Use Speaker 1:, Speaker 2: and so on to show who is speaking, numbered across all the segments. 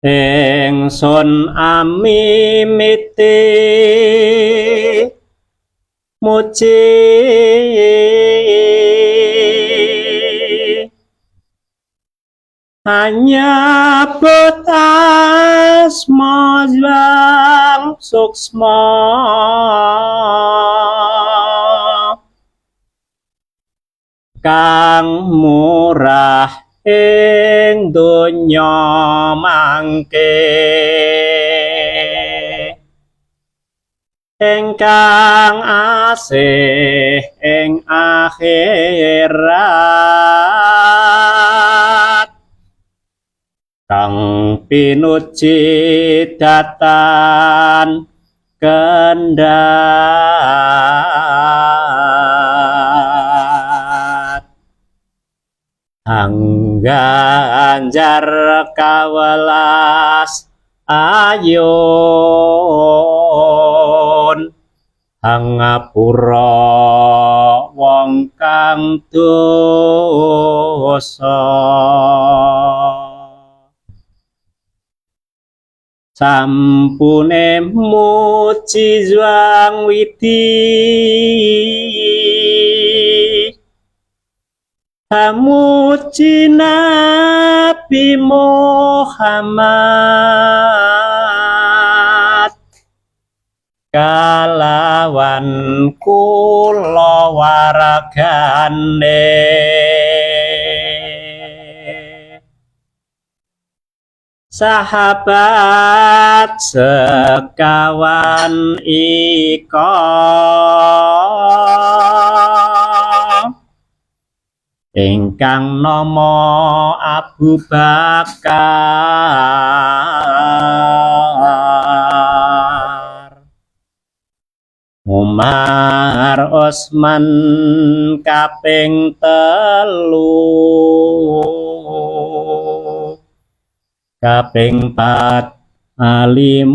Speaker 1: Ingsun amimiti muji hanya betas mojang suksma kang murah ing donya mangke ingkang asih ing akhirat kang pinuji datan kendhat angganjar kawelas ayun hangapura wong kang dosa sampune muji Zhang Widi hamuji Nabi Muhammad kalawan kula waragane sahabat sekawan iko ingkang nama Abu Bakar Umar Utsman kaping 3 kaping 4 Ali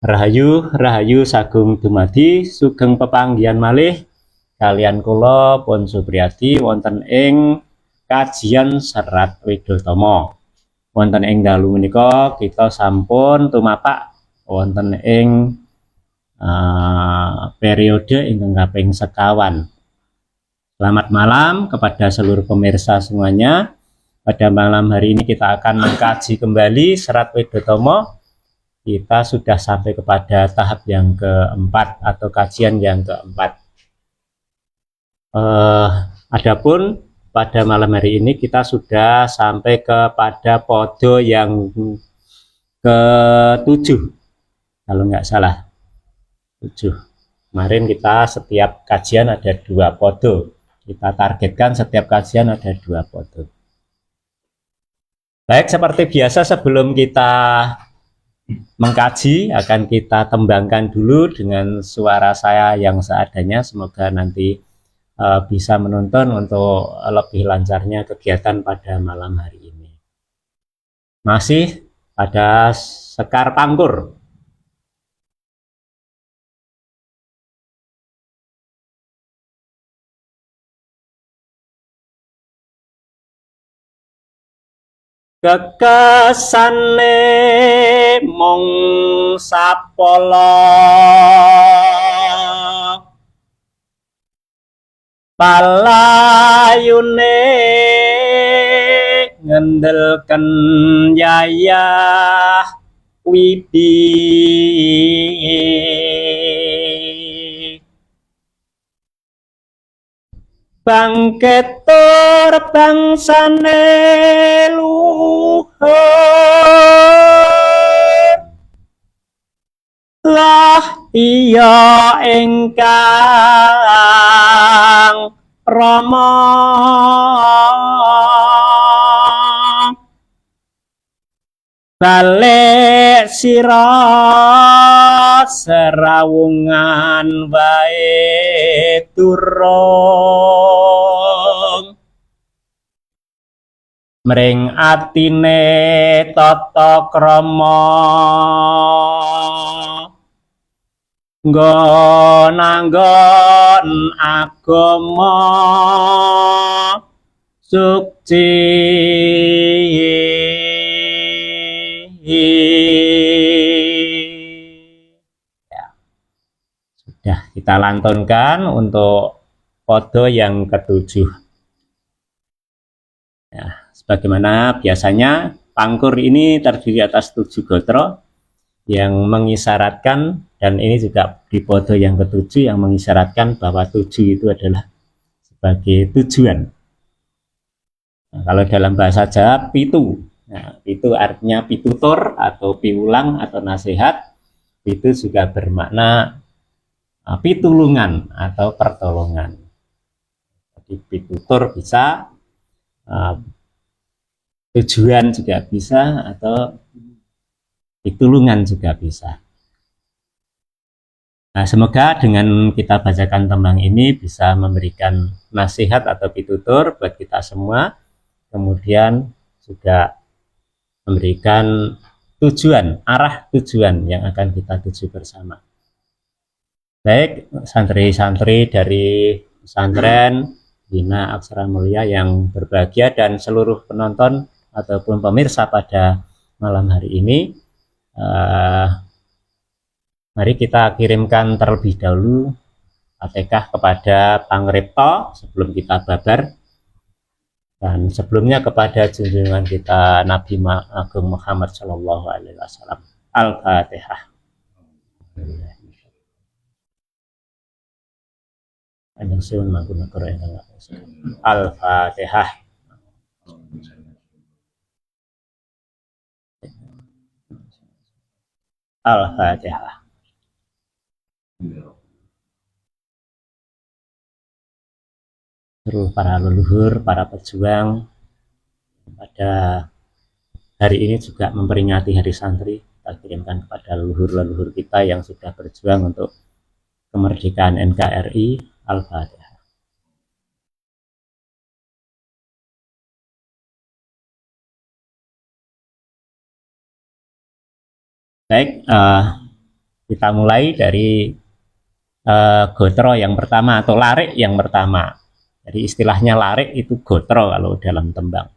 Speaker 1: Rahayu sagung dumadi sugeng pepanggihan malih kalian kula Pun Supriyadi wonten ing kajian Serat Widodama. Wonten ing dalu menika kita sampun tumapak wonten ing periode ingkang kaping sekawan. Selamat malam kepada seluruh pemirsa semuanya. Pada malam hari ini kita akan mengkaji kembali Serat Widodama. Kita sudah sampai kepada tahap yang keempat atau kajian yang keempat. Adapun pada malam hari ini kita sudah sampai kepada podo yang ke-7 kalau nggak salah 7. Kemarin kita setiap kajian ada 2 podo. Kita targetkan setiap kajian ada 2 podo. Baik, seperti biasa sebelum kita mengkaji akan kita tembangkan dulu dengan suara saya yang seadanya. Semoga nanti bisa menonton untuk lebih lancarnya kegiatan pada malam hari ini. Masih pada Sekar Pangkur. Kekesane mung sapala palayune ngendelken Yayah Widi bangkit tur bangsane luhur lah iya ingkang rama balik sira serawungan wae durung mring atine tata krama nggon nanggon agama suci ya, sudah kita lantunkan untuk podo yang ketujuh ya, sebagaimana biasanya pangkur ini terdiri atas 7 gotro yang mengisyaratkan, dan ini juga di podo yang ketujuh yang mengisyaratkan bahwa 7 itu adalah sebagai tujuan. Nah, kalau dalam bahasa Jawa pitu, nah, itu artinya pitutur atau piulang atau nasihat, itu juga bermakna pitulungan atau pertolongan. Jadi pitutur bisa, tujuan juga bisa, atau pitulungan juga bisa. Nah, semoga dengan kita bacakan tembang ini bisa memberikan nasihat atau pitutur buat kita semua, kemudian juga memberikan tujuan, arah tujuan yang akan kita tuju bersama. Baik, santri-santri dari pesantren Bina Aksara Mulia yang berbahagia dan seluruh penonton ataupun pemirsa pada malam hari ini, mari kita kirimkan terlebih dahulu Fatihah kepada Pangripto sebelum kita babar, dan sebelumnya kepada junjungan kita Nabi Agung Muhammad Shallallahu Alaihi Wasallam. Al-Fatihah. Al-Fatihah. Al-Fatihah. Seluruh para leluhur, para pejuang pada hari ini juga memperingati Hari Santri, kita kirimkan kepada leluhur-leluhur kita yang sudah berjuang untuk kemerdekaan NKRI. Al-Fatihah. Baik, kita mulai dari gotro yang pertama atau larik yang pertama. Jadi istilahnya larik itu gotro kalau dalam tembang.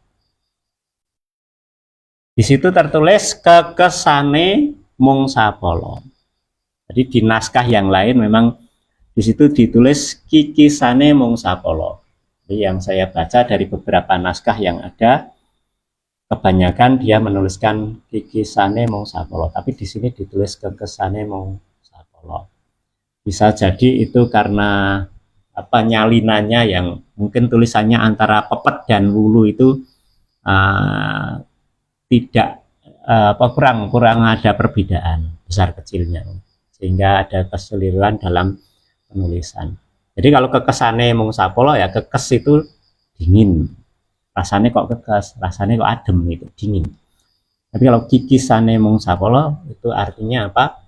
Speaker 1: Di situ tertulis kekesane mung sapolo. Jadi di naskah yang lain memang di situ ditulis kikisane mung sapolo. Jadi yang saya baca dari beberapa naskah yang ada, kebanyakan dia menuliskan kikisane mung sapolo, tapi di sini ditulis kekesane mung sapolo. Bisa jadi itu karena apa, nyalinannya yang mungkin tulisannya antara pepet dan wulu itu tidak kurang ada perbedaan besar kecilnya, sehingga ada keseliruan dalam penulisan. Jadi kalau kekesane mung sapolo ya, kekes itu dingin, rasanya kok kekes, rasanya kok adem, itu dingin. Tapi kalau kikisane mung sapolo itu artinya apa?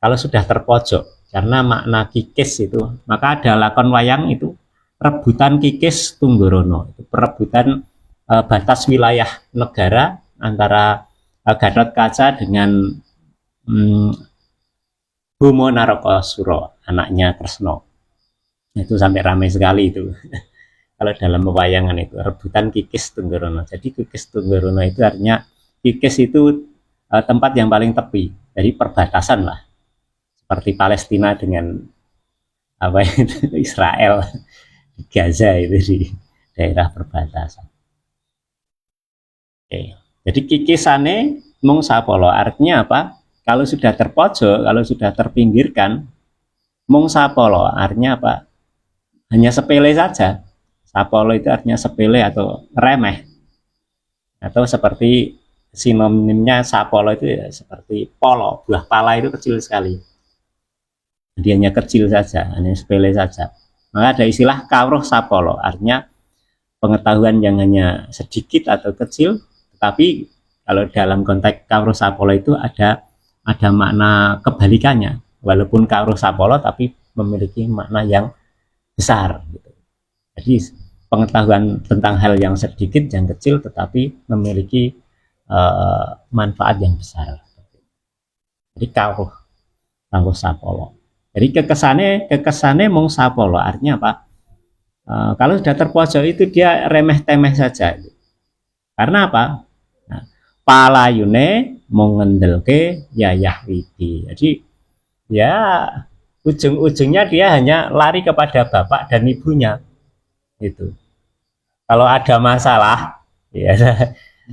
Speaker 1: Kalau sudah terpojok, karena makna kikis itu, maka ada lakon wayang itu rebutan kikis tunggorono, itu perebutan batas wilayah negara antara Gatot Kaca dengan Bomo Narokosuro, anaknya Kresno. Itu sampai ramai sekali itu kalau dalam pewayangan itu, rebutan kikis tunggorono. Jadi kikis tunggorono itu artinya, kikis itu tempat yang paling tepi, jadi perbatasan lah, seperti Palestina dengan apa itu, Israel, di Gaza itu di daerah perbatasan. Oke. Jadi kikisane mung sapolo artinya apa? Kalau sudah terpojok, kalau sudah terpinggirkan, mung sapolo artinya apa? Hanya sepele saja. Sapolo itu artinya sepele atau remeh. Atau seperti sinonimnya sapolo itu ya, seperti polo, buah pala itu kecil sekali. Jadi hanya kecil saja, hanya sepele saja. Maka ada istilah kawruh sapolo, artinya pengetahuan yang hanya sedikit atau kecil, tetapi kalau dalam konteks kawruh sapolo itu ada makna kebalikannya. Walaupun kawruh sapolo tapi memiliki makna yang besar gitu. Jadi pengetahuan tentang hal yang sedikit, yang kecil, tetapi memiliki manfaat yang besar. Jadi kawruh sapolo. Jadi kekesane mung sapolo, artinya apa? Kalau sudah terpojok itu dia remeh temeh saja. Karena apa? Nah, palayune mung ngendelke Yayah Widi. Jadi ya ujung-ujungnya dia hanya lari kepada bapak dan ibunya. Itu. Kalau ada masalah, ya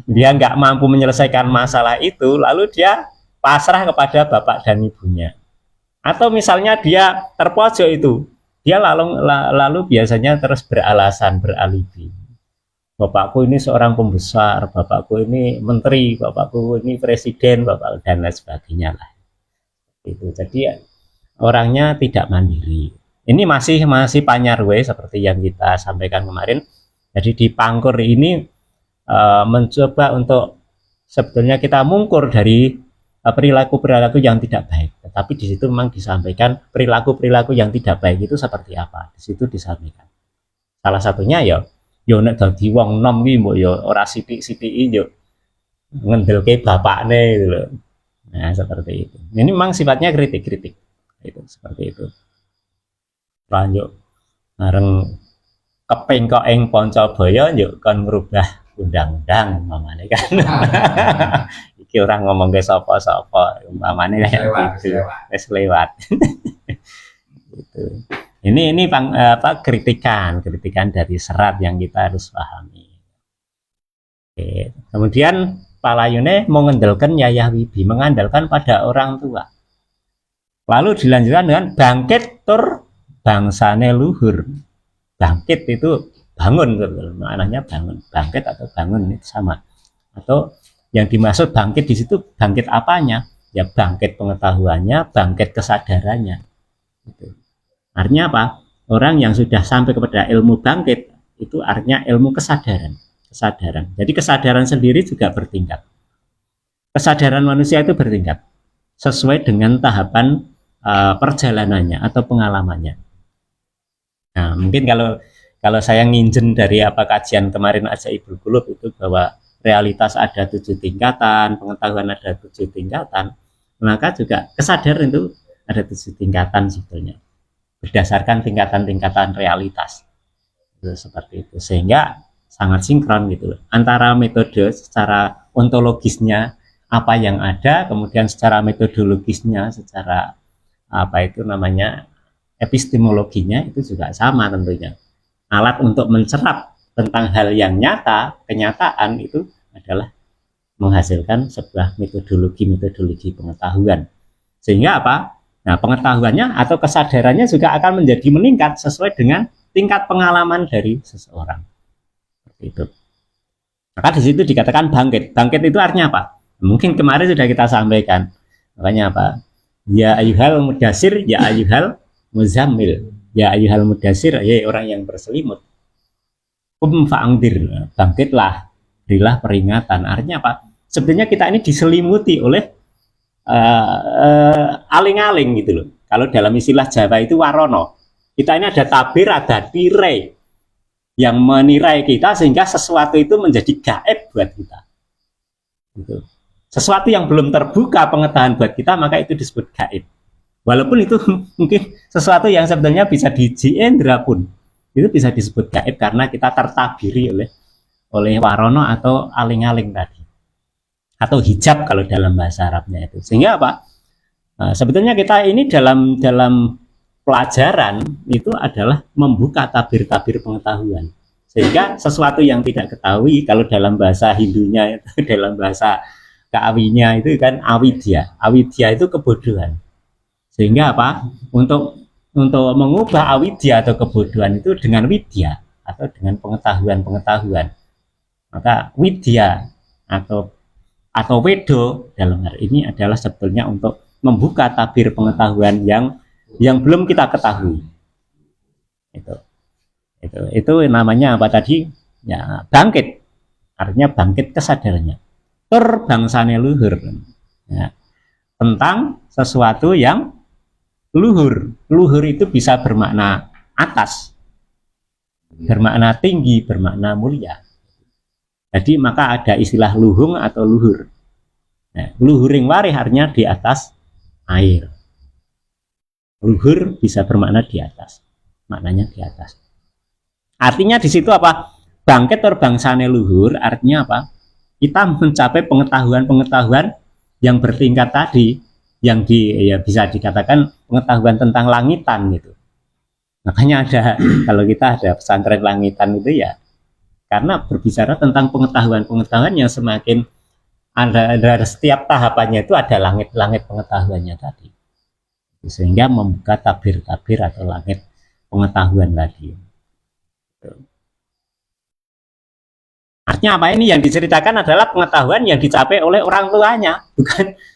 Speaker 1: dia nggak mampu menyelesaikan masalah itu, lalu dia pasrah kepada bapak dan ibunya. Atau misalnya dia terpojok itu, dia lalu biasanya terus beralasan, beralibi. Bapakku ini seorang pembesar, bapakku ini menteri, bapakku ini presiden, bapak dan lain sebagainya lah. Itu. Jadi orangnya tidak mandiri. Ini masih panyarwe seperti yang kita sampaikan kemarin. Jadi di Pangkur ini mencoba untuk sebetulnya kita mungkur dari perilaku-perilaku yang tidak baik. Tetapi di situ memang disampaikan perilaku-perilaku yang tidak baik itu seperti apa. Di situ disampaikan. Salah satunya ya yo nek dadi wong nom ki mbok yo ora sithik-sithiki yo ngendelke bapakne gitu loh. Nah, seperti itu. Ini memang sifatnya kritik-kritik. Itu seperti itu. Lanjut bareng kepengkok ing Pancabaya yo kon ngrubah undang-undang umpamane kan. Iki orang ngomong ke sapa-sapa umpamane kayak gitu. Wis lewat. Gitu. Ini kritikan dari serat yang kita harus pahami. Oke. Kemudian palayune mengendalkan Yayah Wibi, mengandalkan pada orang tua. Lalu dilanjutkan dengan bangkit tur bangsane luhur. Bangkit itu bangun, maknanya bangun. Bangkit atau bangun itu sama. Atau yang dimaksud bangkit di situ bangkit apanya? Ya bangkit pengetahuannya, bangkit kesadarannya. Gitu. Artinya apa? Orang yang sudah sampai kepada ilmu bangkit itu artinya ilmu kesadaran. Jadi kesadaran sendiri juga bertingkat. Kesadaran manusia itu bertingkat sesuai dengan tahapan perjalanannya atau pengalamannya. Nah, mungkin kalau saya nginjen dari kajian kemarin Ajaibul Qulub itu bahwa realitas ada 7 tingkatan, pengetahuan ada 7 tingkatan, maka juga kesadaran itu ada 7 tingkatan sebetulnya. Berdasarkan tingkatan-tingkatan realitas. Itu seperti itu. Sehingga sangat sinkron gitu loh. Antara metode secara ontologisnya apa yang ada, kemudian secara metodologisnya, secara epistemologinya itu juga sama tentunya. Alat untuk mencerap tentang hal yang nyata, kenyataan itu adalah menghasilkan sebuah metodologi pengetahuan. Sehingga apa? Nah, pengetahuannya atau kesadarannya juga akan menjadi meningkat sesuai dengan tingkat pengalaman dari seseorang. Seperti itu. Maka di situ dikatakan bangkit. Bangkit itu artinya apa? Mungkin kemarin sudah kita sampaikan. Makanya apa? Ya ayyuhal mudasir, ya ayyuhal muzammil. Ya ayyuhal mudasir, ya orang yang berselimut. Fa'angdir, bangkitlah, berilah peringatan. Artinya apa? Sebenarnya kita ini diselimuti oleh aling-aling gitu loh. Kalau dalam istilah Jawa itu warono. Kita ini ada tabir, ada tirai yang menirai kita sehingga sesuatu itu menjadi gaib buat kita. Gitu. Sesuatu yang belum terbuka pengetahuan buat kita maka itu disebut gaib. Walaupun itu mungkin sesuatu yang sebenarnya bisa dijiendra pun itu bisa disebut gaib karena kita tertabiri oleh warono atau aling-aling tadi. Atau hijab kalau dalam bahasa Arabnya itu. Sehingga apa? Nah, sebetulnya kita ini dalam pelajaran itu adalah membuka tabir-tabir pengetahuan. Sehingga sesuatu yang tidak ketahui kalau dalam bahasa Hindunya itu dalam bahasa Keawinya itu kan awidya. Awidya itu kebodohan. Sehingga apa? Untuk mengubah awidya atau kebodohan itu dengan widya atau dengan pengetahuan. Maka widya atau wedo dalam hal ini adalah sebetulnya untuk membuka tabir pengetahuan yang belum kita ketahui. Itu namanya apa tadi? Ya, bangkit. Artinya bangkit kesadarannya. Terbangsane luhur. Ya, tentang sesuatu yang luhur. Luhur itu bisa bermakna atas, bermakna tinggi, bermakna mulia. Jadi maka ada istilah luhung atau luhur. Nah, luhuring warih artinya di atas air. Luhur bisa bermakna di atas, maknanya di atas. Artinya di situ apa? Bangkit terbangsane luhur, artinya apa? Kita mencapai pengetahuan-pengetahuan yang bertingkat tadi, yang ya bisa dikatakan pengetahuan tentang langitan gitu. Makanya ada, kalau kita ada pesantren langitan itu ya karena berbicara tentang pengetahuan-pengetahuan yang semakin ada setiap tahapannya itu ada langit-langit pengetahuannya tadi, sehingga membuka tabir-tabir atau langit pengetahuan tadi. Artinya apa, ini yang diceritakan adalah pengetahuan yang dicapai oleh orang tuanya,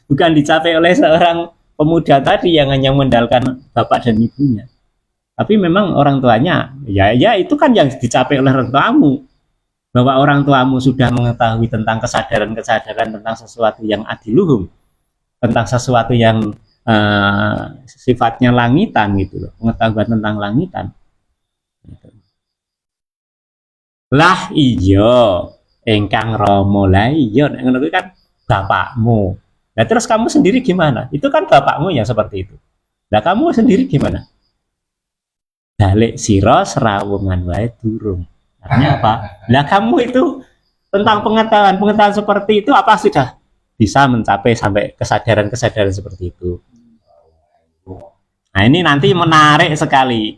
Speaker 1: bukan dicapai oleh seorang pemuda tadi yang hanya mengandalkan bapak dan ibunya. Tapi memang orang tuanya, ya itu kan yang dicapai oleh orang tuamu, bahwa orang tuamu sudah mengetahui tentang kesadaran-kesadaran tentang sesuatu yang adiluhum, tentang sesuatu yang sifatnya langitan gitu loh, pengetahuan tentang langitan. Gitu. Lah iya, engkang romo lah iya, ngono kan bapakmu. Nah terus kamu sendiri gimana? Itu kan bapakmu yang seperti itu. Nah kamu sendiri gimana? Balik siro serawungan wae durung. Artinya apa? Lah kamu itu tentang pengetahuan seperti itu apa sudah bisa mencapai sampai kesadaran seperti itu? Nah ini nanti menarik sekali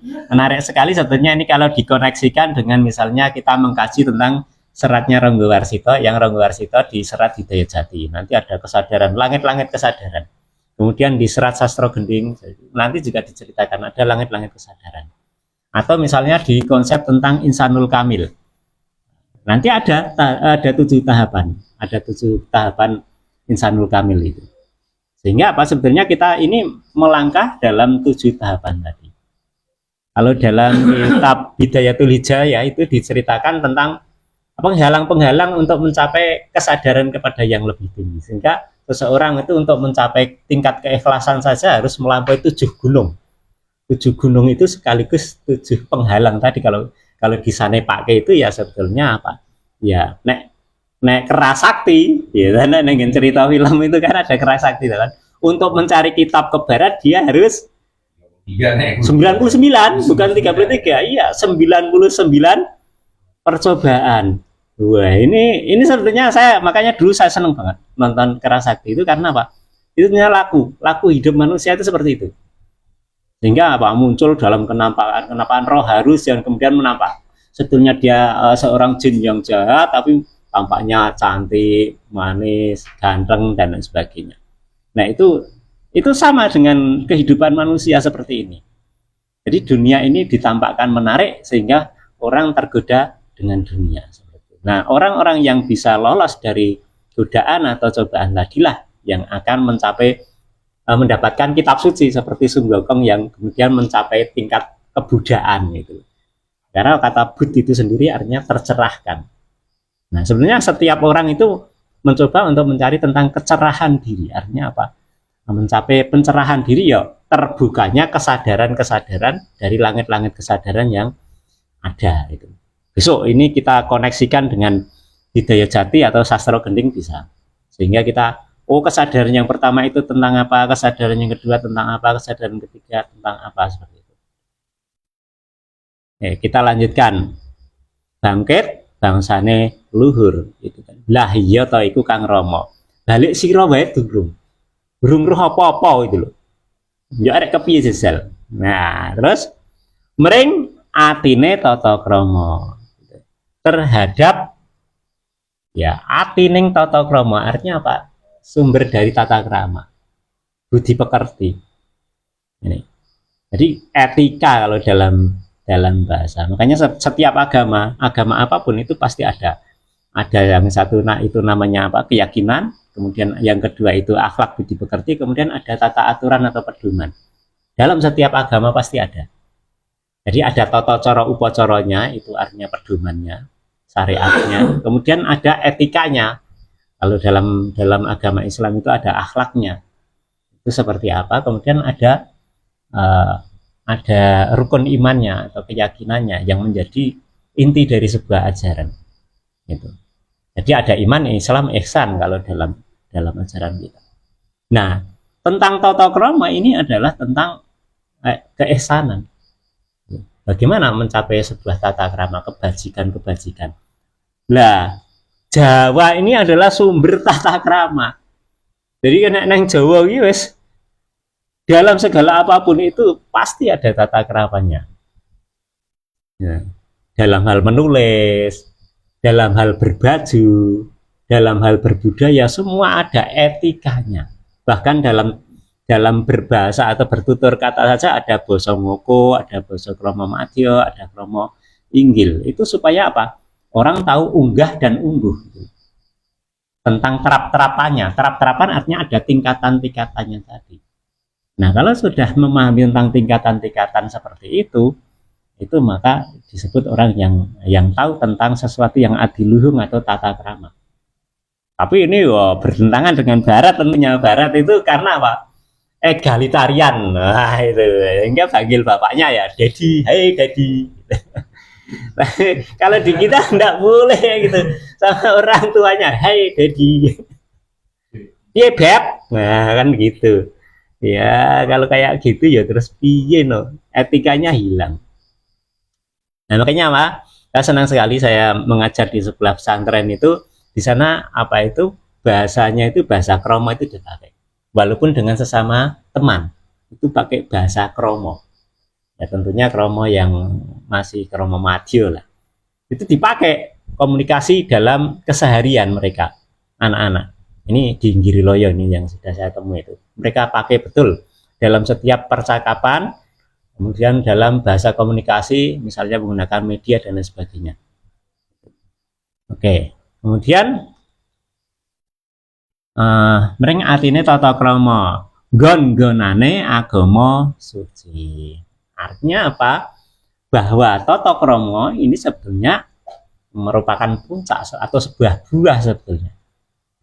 Speaker 1: sebetulnya ini kalau dikoneksikan dengan misalnya kita mengkaji tentang seratnya Ronggo Warsito, yang Ronggo Warsito di serat Hidayat Jati, nanti ada kesadaran, langit-langit kesadaran. Kemudian di serat Sastro Gending nanti juga diceritakan ada langit-langit kesadaran. Atau misalnya di konsep tentang Insanul Kamil, nanti ada 7 tahapan, ada 7 tahapan Insanul Kamil itu. Sehingga apa, sebetulnya kita ini melangkah dalam 7 tahapan tadi. Kalau dalam kitab Hidayatul Hijayah itu diceritakan tentang penghalang-penghalang untuk mencapai kesadaran kepada yang lebih tinggi. Sehingga seseorang itu untuk mencapai tingkat keikhlasan saja harus melampaui 7 gunung. 7 gunung itu sekaligus 7 penghalang tadi. Kalau di sana pakai itu ya sebetulnya apa? Ya nek kerasakti, ya kan dengan cerita film itu kan ada kerasakti kan. Untuk mencari kitab ke barat dia harus 99, bukan 33. Iya, 99 percobaan. Wah, ini sebetulnya makanya dulu saya seneng banget nonton kerasakti itu karena apa? Itu laku hidup manusia itu seperti itu. Sehingga apa, muncul dalam kenampakan roh harus yang kemudian menampak sebetulnya dia seorang jin yang jahat tapi tampaknya cantik, manis, ganteng dan lain sebagainya. Nah itu sama dengan kehidupan manusia seperti ini. Jadi dunia ini ditampakkan menarik sehingga orang tergoda dengan dunia. Nah orang-orang yang bisa lolos dari godaan atau cobaan tadilah yang akan mendapatkan kitab suci seperti Sun Gokong yang kemudian mencapai tingkat kebudaan itu. Karena kata bud itu sendiri artinya tercerahkan. Nah sebenarnya setiap orang itu mencoba untuk mencari tentang kecerahan diri. Artinya apa? Mencapai pencerahan diri ya terbukanya kesadaran-kesadaran dari langit-langit kesadaran yang ada itu. Besok ini kita koneksikan dengan Hidayat Jati atau Sastro Gending bisa. Sehingga kita kesadaran yang pertama itu tentang apa, kesadaran yang kedua tentang apa, kesadaran ketiga tentang apa, seperti itu. Kita lanjutkan. Bangkit bangsane luhur itu kan. Lah iya to iku Kang Rama. Balik sira wae durung roh apa-apa itu loh. Ya arek kepiye jajal. Nah, terus mering atine tata krama. Terhadap ya atining tata krama artinya apa? Sumber dari tata krama. Budi pekerti. Ini. Jadi etika kalau dalam bahasa. Makanya setiap agama apapun itu pasti ada yang satu itu namanya apa, keyakinan, kemudian yang kedua itu akhlak budi pekerti, kemudian ada tata aturan atau pedoman. Dalam setiap agama pasti ada. Jadi ada tata cara upacoronya, itu artinya pedomannya, syariatnya, kemudian ada etikanya. Kalau dalam agama Islam itu ada akhlaknya, itu seperti apa, kemudian ada rukun imannya atau keyakinannya yang menjadi inti dari sebuah ajaran. Gitu. Jadi ada iman, Islam, ihsan kalau dalam ajaran kita. Nah, tentang tata krama ini adalah tentang keihsanan. Bagaimana mencapai sebuah tata krama, kebajikan-kebajikan. Lah, Jawa ini adalah sumber tata krama. Jadi kena neng Jawa iki wis dalam segala apapun itu pasti ada tata kramanya. Ya. Dalam hal menulis, dalam hal berbaju, dalam hal berbudaya, semua ada etikanya. Bahkan dalam berbahasa atau bertutur kata saja ada basa ngoko, ada basa krama madya, ada krama inggil. Itu supaya apa? Orang tahu unggah dan ungguh. Tentang terap-terapannya. Terap-terapan artinya ada tingkatan-tingkatannya tadi. Nah, kalau sudah memahami tentang tingkatan-tingkatan seperti itu maka disebut orang yang tahu tentang sesuatu yang adiluhung atau tata krama. Tapi ini bertentangan dengan Barat tentunya. Barat itu karena apa? Egalitarian. Nah, itu hingga panggil bapaknya ya Daddy, hey Daddy. Kalau di kita enggak boleh gitu sama orang tuanya, hey Daddy. Iya beb. Nah, kan gitu. Ya, kalau kayak gitu ya terus piye no? Etikanya hilang. Nah, makanya apa? Saya senang sekali saya mengajar di sebelah pesantren itu. Di sana apa itu bahasanya itu bahasa kromo itu dipakai. Walaupun dengan sesama teman itu pakai bahasa kromo. Ya tentunya kromo yang masih kromo madya lah. Itu dipakai komunikasi dalam keseharian mereka anak-anak. Ini di Giriloyo ini yang sudah saya temui itu. Mereka pakai betul dalam setiap percakapan, kemudian dalam bahasa komunikasi misalnya menggunakan media dan lain sebagainya. Oke. Kemudian mereng artinya tata krama gon-gonane agama suci. Artinya apa? Bahwa tata krama ini sebetulnya merupakan puncak atau sebuah buah sebetulnya.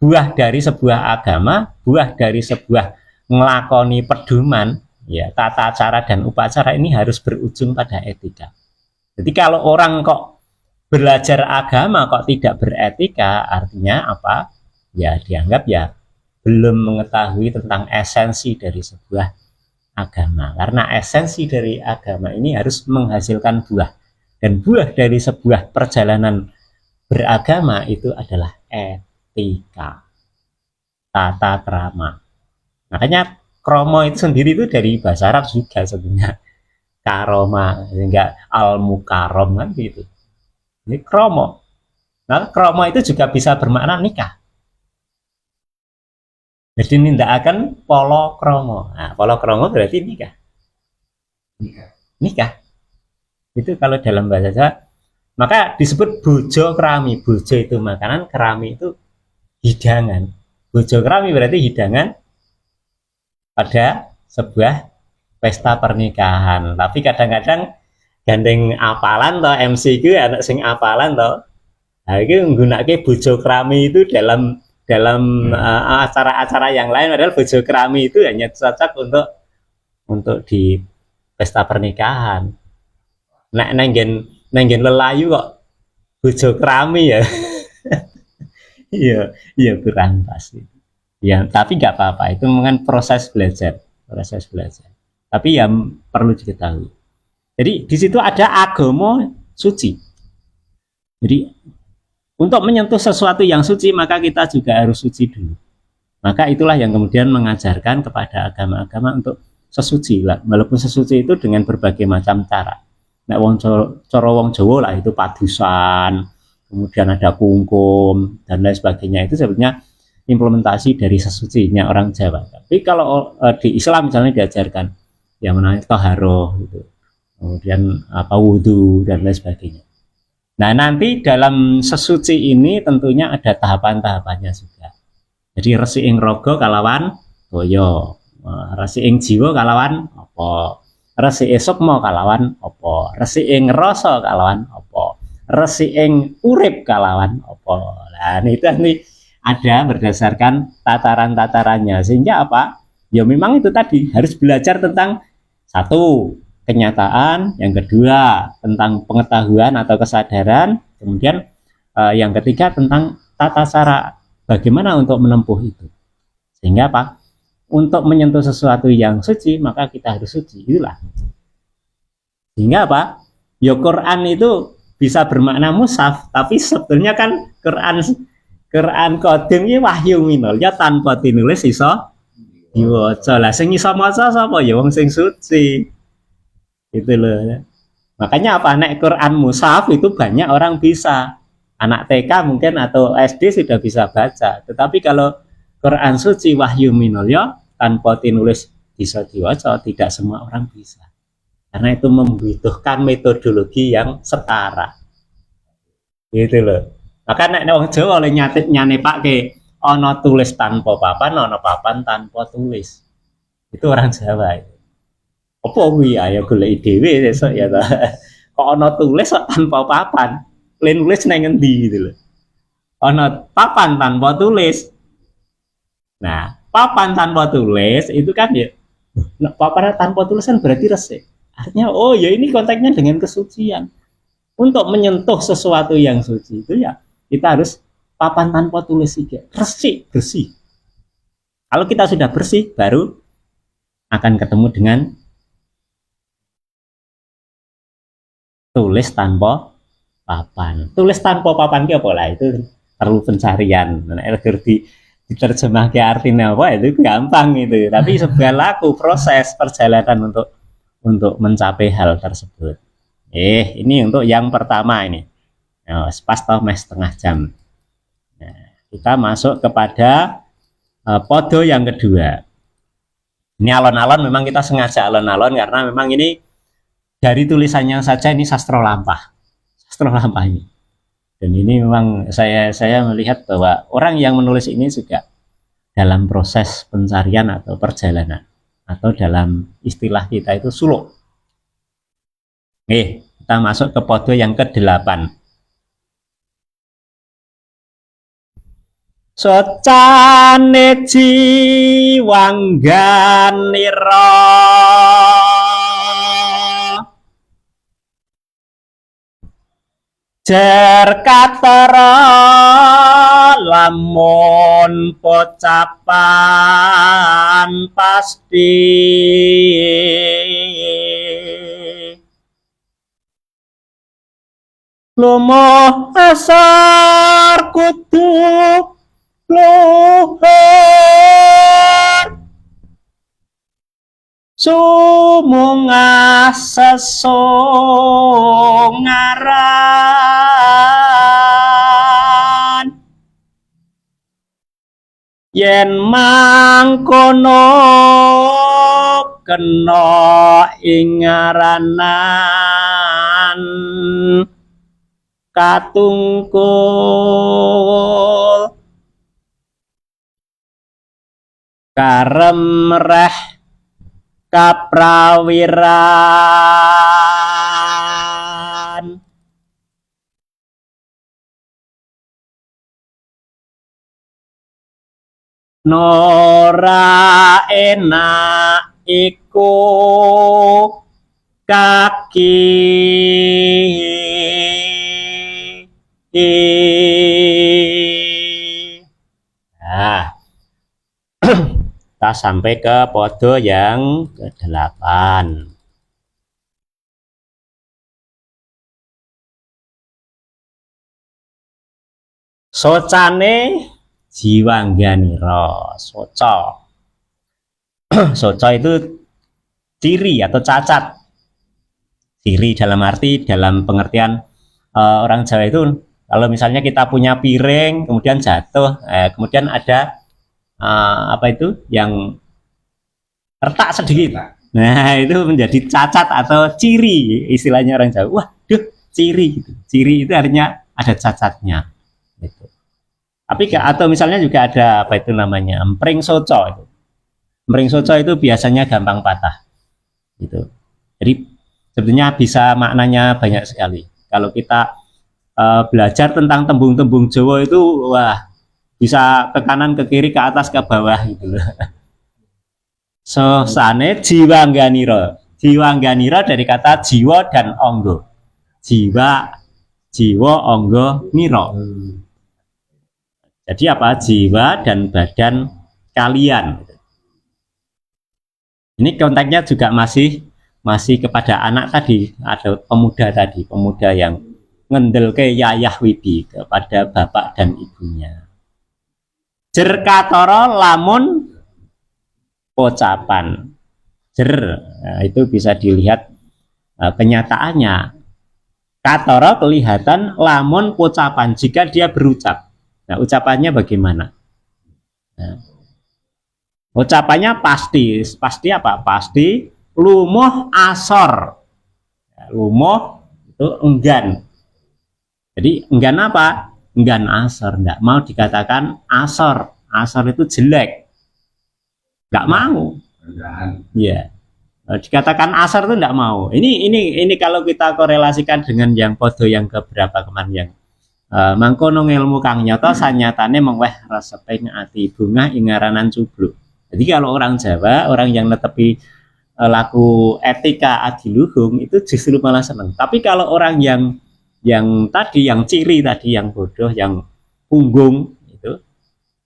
Speaker 1: Buah dari sebuah agama, buah dari sebuah ngelakoni pedoman, ya tata cara dan upacara ini harus berujung pada etika. Jadi kalau orang kok belajar agama kok tidak beretika, artinya apa? Ya dianggap ya belum mengetahui tentang esensi dari sebuah agama. Karena esensi dari agama ini harus menghasilkan buah. Dan buah dari sebuah perjalanan beragama itu adalah etika, tata krama. Makanya kromo itu sendiri itu dari bahasa Arab juga sebenarnya. Karoma, sehingga al-mukarom kan gitu. Ini kromo. Nah, kromo itu juga bisa bermakna nikah. Jadi nindakaken polo kromo. Nah, polo kromo berarti nikah. Nikah. Itu kalau dalam bahasa Jawa. Maka disebut bojo krami. Bojo itu makanan, krami itu hidangan. Bojo krami berarti hidangan pada sebuah pesta pernikahan. Tapi kadang-kadang gandeng apalan toh MC ku anak sing apalan toh. Nah, itu menggunakan bojo krami itu dalam acara-acara yang lain, padahal bojo krami itu hanya cocok untuk di pesta pernikahan. Nek nenggen lelayu kok bojo krami ya. Iya kurang pas. Ya, tapi nggak apa-apa, itu kan proses belajar. Tapi yang perlu diketahui. Jadi di situ ada agama suci. Jadi untuk menyentuh sesuatu yang suci maka kita juga harus suci dulu. Maka itulah yang kemudian mengajarkan kepada agama-agama untuk sesuci lah. Walaupun sesuci itu dengan berbagai macam cara. Nek wong Wong Jawa lah itu padusan, kemudian ada kungkum dan lain sebagainya. Itu sebenarnya implementasi dari sesucinya orang Jawa. Tapi kalau di Islam misalnya diajarkan yang namanya taharoh gitu. Kemudian apa wudu dan lain sebagainya. Nah, nanti dalam sesuci ini tentunya ada tahapan-tahapannya juga. Jadi resi ing rogo kalawan toyo, resi ing jiwa kalawan apa, resi sukma kalawan apa, resi ing rasa kalawan apa, resi ing urip kalawan apa. Nah, itu nanti ada berdasarkan tataran-tatarannya. Sehingga apa? Ya memang itu tadi harus belajar tentang satu kenyataan, yang kedua tentang pengetahuan atau kesadaran, kemudian yang ketiga tentang tata cara bagaimana untuk menempuh itu. Sehingga apa? untuk menyentuh sesuatu yang suci, maka kita harus suci. Itulah. Sehingga apa? Ya Quran itu bisa bermakna mushaf, tapi sebetulnya kan Quran kodim ini wahyu minul ya tanpa dinulis iso diwaca. Lah sing iso maca sapa ya wong sing suci. Itu loh. Makanya apa? Nek Quran mushaf itu banyak orang bisa. Anak TK mungkin atau SD sudah bisa baca. Tetapi kalau Quran suci wahyu minul ya tanpa dinulis bisa diwaca, tidak semua orang bisa. Karena itu membutuhkan metodologi yang setara. Gitu loh. Maka nek wong Jawa oleh nyane pakai ono tulis tanpa papan, ono papan tanpa tulis. Itu orang Jawa itu. Apa kuwi ya golek dhewe sesuk ya ta. Kok ono tulis kok tanpa papan. Len nulis nang ngendi gitu loh. Ono papan tanpa tulis. Nah, papan tanpa tulis itu kan ya papan tanpa tulisan berarti resik. Artinya oh ya ini konteksnya dengan kesucian. Untuk menyentuh sesuatu yang suci itu ya kita harus papan tanpa tulis juga. Resik, bersih. Kalau kita sudah bersih baru akan ketemu dengan tulis tanpa papan. Tulis tanpa papan itu apa lah? Itu perlu pencarian. Nah, diterjemah ke artinya apa itu gampang itu, tapi sebuah laku proses perjalanan untuk mencapai hal tersebut. Ini untuk yang pertama ini. Nah, pas toh setengah jam. Nah, kita masuk kepada podo yang kedua. Ini alon-alon, memang kita sengaja alon-alon karena memang ini dari tulisannya saja ini sastra lampah ini. Dan ini memang saya melihat bahwa orang yang menulis ini juga dalam proses pencarian atau perjalanan, atau dalam istilah kita itu suluk. Kita masuk ke podo yang ke-8. Socane jiwangganira jar katara lamun pocapan pasti lumoh asar kudu luhur sumunga sesongaran yen mangkono kena ingaranan katungkul karem reh kaprawiran nora enak iku kaki nah kita sampai ke podo yang ke-8. Socane jiwangganira. Soco itu ciri atau cacat. Ciri dalam arti, dalam pengertian orang Jawa itu, kalau misalnya kita punya piring kemudian jatuh, kemudian ada apa itu yang retak sedikit, nah itu menjadi cacat atau ciri istilahnya orang Jawa. Wah, ciri gitu. Ciri itu artinya ada cacatnya gitu. Tapi atau misalnya juga ada apa itu namanya empring soco itu. Empring soco itu biasanya gampang patah gitu. Jadi sebetulnya bisa maknanya banyak sekali. Kalau kita belajar tentang tembung-tembung Jawa itu wah bisa ke kanan, ke kiri, ke atas, ke bawah gitu. Sosane jiwangganira. Jiwangganira dari kata jiwa dan onggo. Jiwa, onggo, niro. Jadi apa? Jiwa dan badan kalian. Ini konteksnya juga masih kepada anak tadi, ada pemuda yang ngendel ke yayah widi kepada bapak dan ibunya. Jer katoro lamun pocapan. Jer, nah, itu bisa dilihat kenyataannya. Katoro kelihatan lamun pocapan jika dia berucap. Nah, ucapannya bagaimana? Nah, ucapannya pasti apa? Pasti lumuh asor. Lumuh itu enggan. Jadi enggan apa? Enggan asor, enggak mau dikatakan asor. Asor itu jelek. Enggak mau. Iya. Dikatakan asor itu enggak mau. Ini kalau kita korelasikan dengan yang podo yang keberapa kemarin yang mangkono ilmu kang nyoto sanyatane mengweh reseping ati bunga ingaranan cubluk. Jadi kalau orang Jawa, orang yang netepi laku etika adiluhung itu justru malah seneng. Tapi kalau orang yang tadi yang ciri tadi yang bodoh yang punggung itu,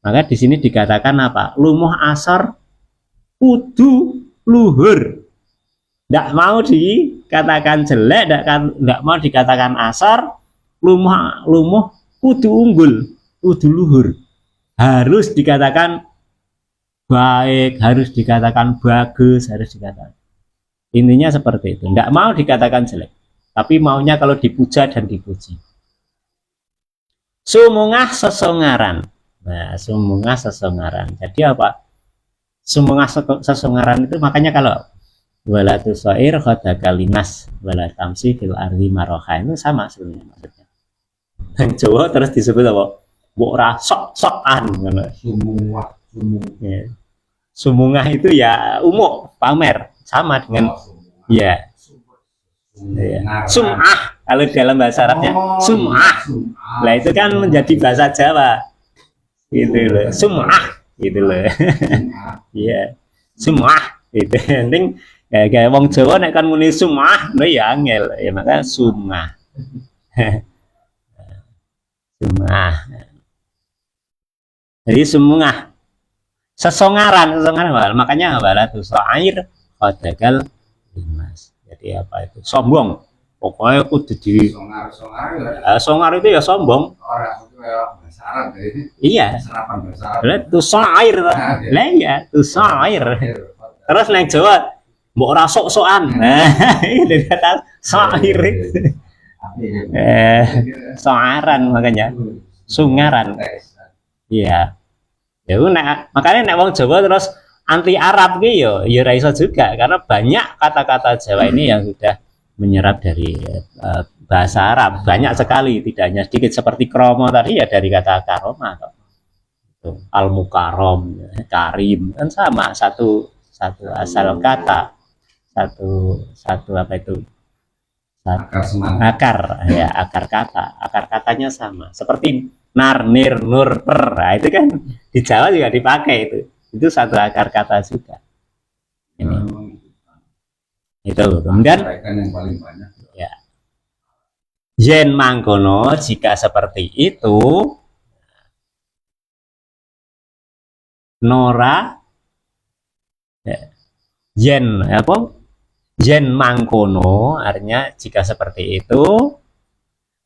Speaker 1: maka di sini dikatakan apa? Lumuh asar kudu luhur. Tidak mau dikatakan jelek, tidak mau dikatakan asar, lumuh kudu unggul, kudu luhur. Harus dikatakan baik, harus dikatakan bagus, harus dikatakan. Intinya seperti itu. Tidak mau dikatakan jelek, tapi maunya kalau dipuja dan dipuji. Sumungah sesongaran. Nah, sumungah sesongaran. Jadi apa? Sumungah sesongaran itu makanya kalau walatu soir khoda kalimas walatamsi fil ardi maroha itu sama sebenarnya maksudnya. Yang Jawa terus disebut apa? Bora sok-sokan. Sumungah. Ya. Sumungah itu ya umum pamer sama dengan ya. Sum'ah kalau dalam bahasa Arabnya sum'ah. Lah itu kan menjadi bahasa Jawa. Gitu loh. Sum'ah gitu loh. Iya. Sum'ah itu penting kayak wong Jawa nek kan muni sum'ah lho ya angel ya maka sum'ah. Sum'ah. Jadi sum'ah sesongaran makanya wala tuh air khodagal limas. Jadi apa itu sombong pokoknya kudu di songar itu ya sombong iya tuh air lah ya tuh air terus neng Jawa mbok ora sok-sokan nah itu kata air songaran makanya sungaran iya. Ya makanya nek wong Jawa terus anti Arab ki ya ra iso juga karena banyak kata-kata Jawa ini yang sudah menyerap dari bahasa Arab banyak sekali tidak hanya sedikit seperti kromo tadi ya dari kata karoma atau al mukarom karim kan sama satu asal kata satu apa itu akar katanya sama seperti nar nir nur per nah, itu kan di Jawa juga dipakai itu satu akar kata juga ini itu kemudian yang paling banyak ya yen mangkono jika seperti itu nora yen apa yen mangkono artinya jika seperti itu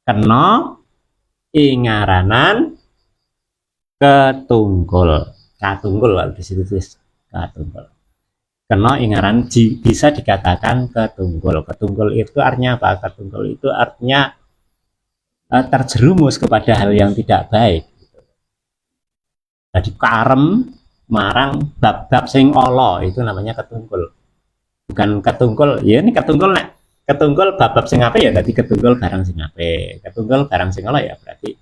Speaker 1: kena ingaranan ketunggul kalau di situ tulis ketunggul kena ingaran bisa dikatakan ketunggul itu artinya apa? Ketunggul itu artinya terjerumus kepada hal yang tidak baik jadi karem marang bab-bab sing Allah itu namanya ketunggul bukan ketunggul ya ini ketunggul nek ketunggul bab-bab sing apa ya tadi ketunggul barang sing apa ketunggul barang sing Allah ya berarti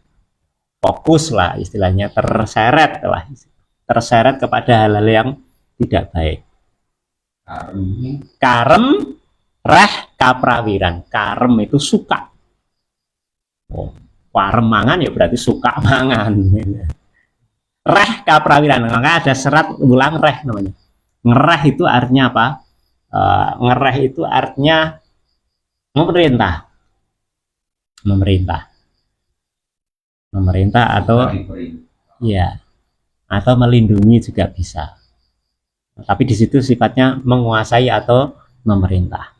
Speaker 1: fokus lah istilahnya terseret kepada hal-hal yang tidak baik karem reh kaprawiran karem itu suka karem mangan ya berarti suka mangan reh kaprawiran maka ada serat ulang reh namanya ngereh itu artinya apa ngereh itu artinya memerintah atau ya atau melindungi juga bisa Tapi di situ sifatnya menguasai atau memerintah.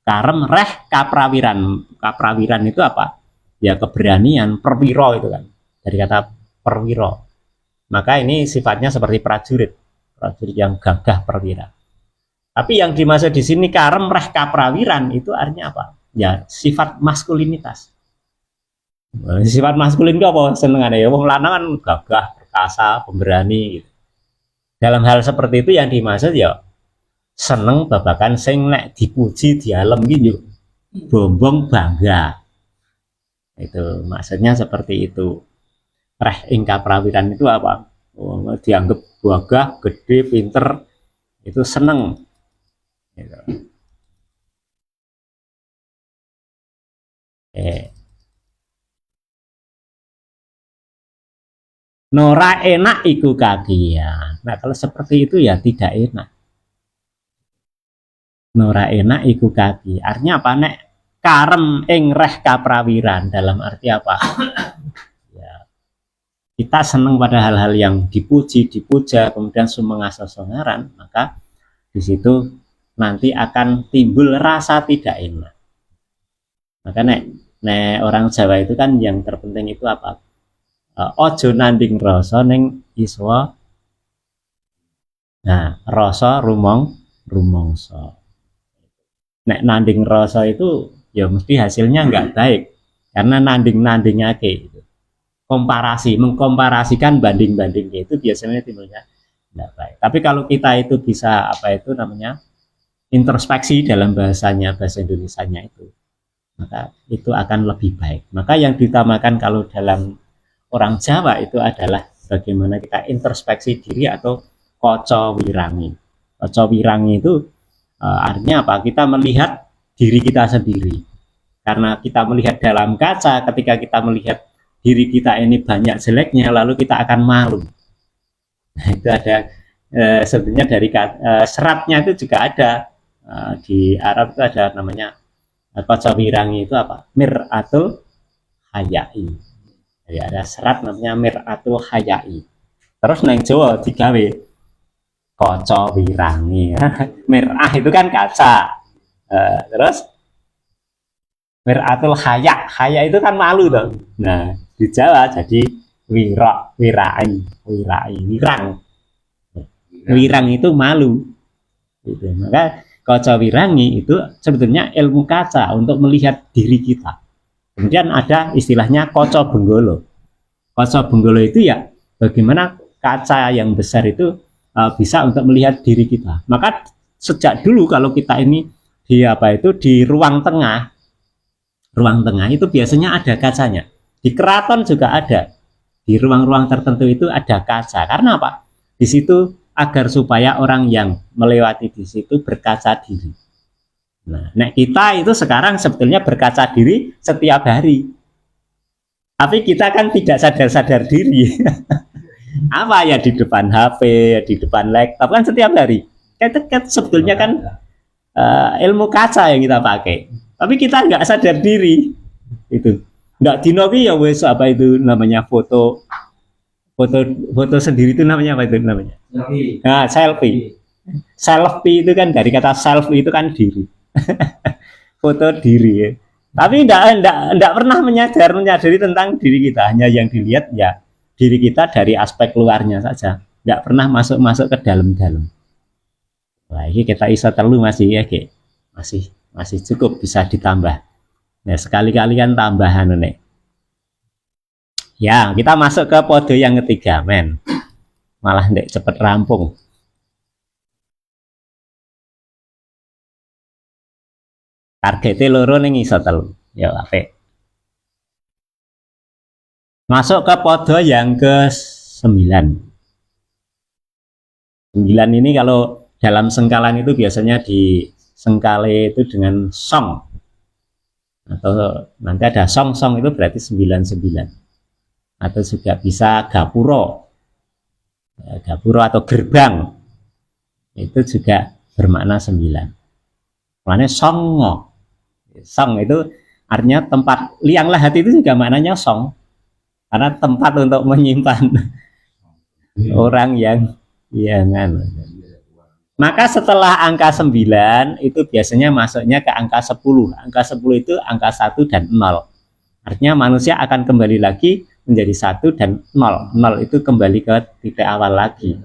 Speaker 1: Karem reh kaprawiran. Kaprawiran itu apa? Ya keberanian, perwiro itu kan. Dari kata perwiro. Maka ini sifatnya seperti prajurit. Prajurit yang gagah perwira. Tapi yang dimaksud di sini karem reh kaprawiran itu artinya apa? Ya sifat maskulinitas. Sifat maskulin itu apa? Senengane ya wong lanang kan gagah, perkasa, pemberani gitu. Dalam hal seperti itu yang dimaksud ya seneng babakan sing nek dipuji dialem gitu. Bombong bangga. Itu maksudnya seperti itu. Reh ing kaprawiran itu apa? Oh, dianggap gagah, gede, pinter, itu seneng. Gitu. Nora enak iku kagian. Nah kalau seperti itu ya tidak enak. Nora enak iku kaki. Artinya apa nek karem ing reh kaprawiran dalam arti apa? Ya, kita senang pada hal-hal yang dipuji, dipuja, kemudian sumengaso songaran, maka di situ nanti akan timbul rasa tidak enak. Maka nek orang Jawa itu kan yang terpenting itu apa? Ojo nanding rasa ning iswa. Nah, rasa rumongso. Nek nanding rasa itu ya mesti hasilnya nggak baik karena nanding-nandingake gitu. Komparasi, mengkomparasikan banding-banding itu biasanya timbulnya nggak baik. Tapi kalau kita itu bisa apa itu namanya introspeksi dalam bahasa Indonesianya itu, maka itu akan lebih baik. Maka yang ditamakan kalau dalam orang Jawa itu adalah bagaimana kita introspeksi diri atau koco wirangi. Koco wirangi itu artinya apa? Kita melihat diri kita sendiri. Karena kita melihat dalam kaca, ketika kita melihat diri kita ini banyak jeleknya, lalu kita akan malu. Nah, itu ada sebenarnya dari seratnya itu juga ada di Arab itu ada namanya koco wirangi itu apa? Mir'atul hayai. Jadi ada serat namanya mir'atul hayai. Terus neng Jawa digawe koco wirangi. Mir'ah itu kan kaca. Terus mir'atul haya. Haya itu kan malu tuh. Nah, di Jawa jadi wirai, wirang. Wirang itu malu. Gitu. Maka koco wirangi itu sebetulnya ilmu kaca untuk melihat diri kita. Kemudian ada istilahnya koco benggolo. Koco benggolo itu ya bagaimana kaca yang besar itu bisa untuk melihat diri kita. Maka sejak dulu kalau kita ini di apa itu di ruang tengah itu biasanya ada kacanya. Di keraton juga ada. Di ruang-ruang tertentu itu ada kaca. Karena apa? Di situ agar supaya orang yang melewati di situ berkaca diri. Nah, kita itu sekarang sebetulnya berkaca diri setiap hari. Tapi kita kan tidak sadar-sadar diri. Apa ya di depan HP, di depan laptop kan setiap hari. Kita sebetulnya kan ilmu kaca yang kita pakai. Tapi kita nggak sadar diri. Itu. Nggak dinobi ya wes apa itu namanya foto sendiri itu namanya apa itu namanya? Selfie. Nah, selfie. Selfie itu kan dari kata self itu kan diri. Foto diri ya. Tapi enggak pernah menyadari tentang diri kita, hanya yang dilihat ya diri kita dari aspek luarnya saja, enggak pernah masuk ke dalam-dalam. Nah, ini kita isa terlalu masih ya masih cukup bisa ditambah. Nah, sekali-kali kan tambahan nih. Ya, kita masuk ke kode yang ketiga, men. Malah ndek cepet rampung. Targetnya loro ning iso telu. Ya apik. Masuk ke podo yang ke-9. 9 ini kalau dalam sengkalan itu biasanya di sengkale itu dengan song. Atau nanti ada song-song itu berarti 99. Atau juga bisa gapuro. Gapuro atau gerbang. Itu juga bermakna 9. Maknanya songo. Song itu artinya tempat, lianglah hati itu juga maknanya song, karena tempat untuk menyimpan orang yang Maka setelah angka 9 itu biasanya masuknya ke angka 10. Angka 10 itu angka 1 dan 0. Artinya manusia akan kembali lagi menjadi 1 dan 0. 0 itu kembali ke titik awal lagi.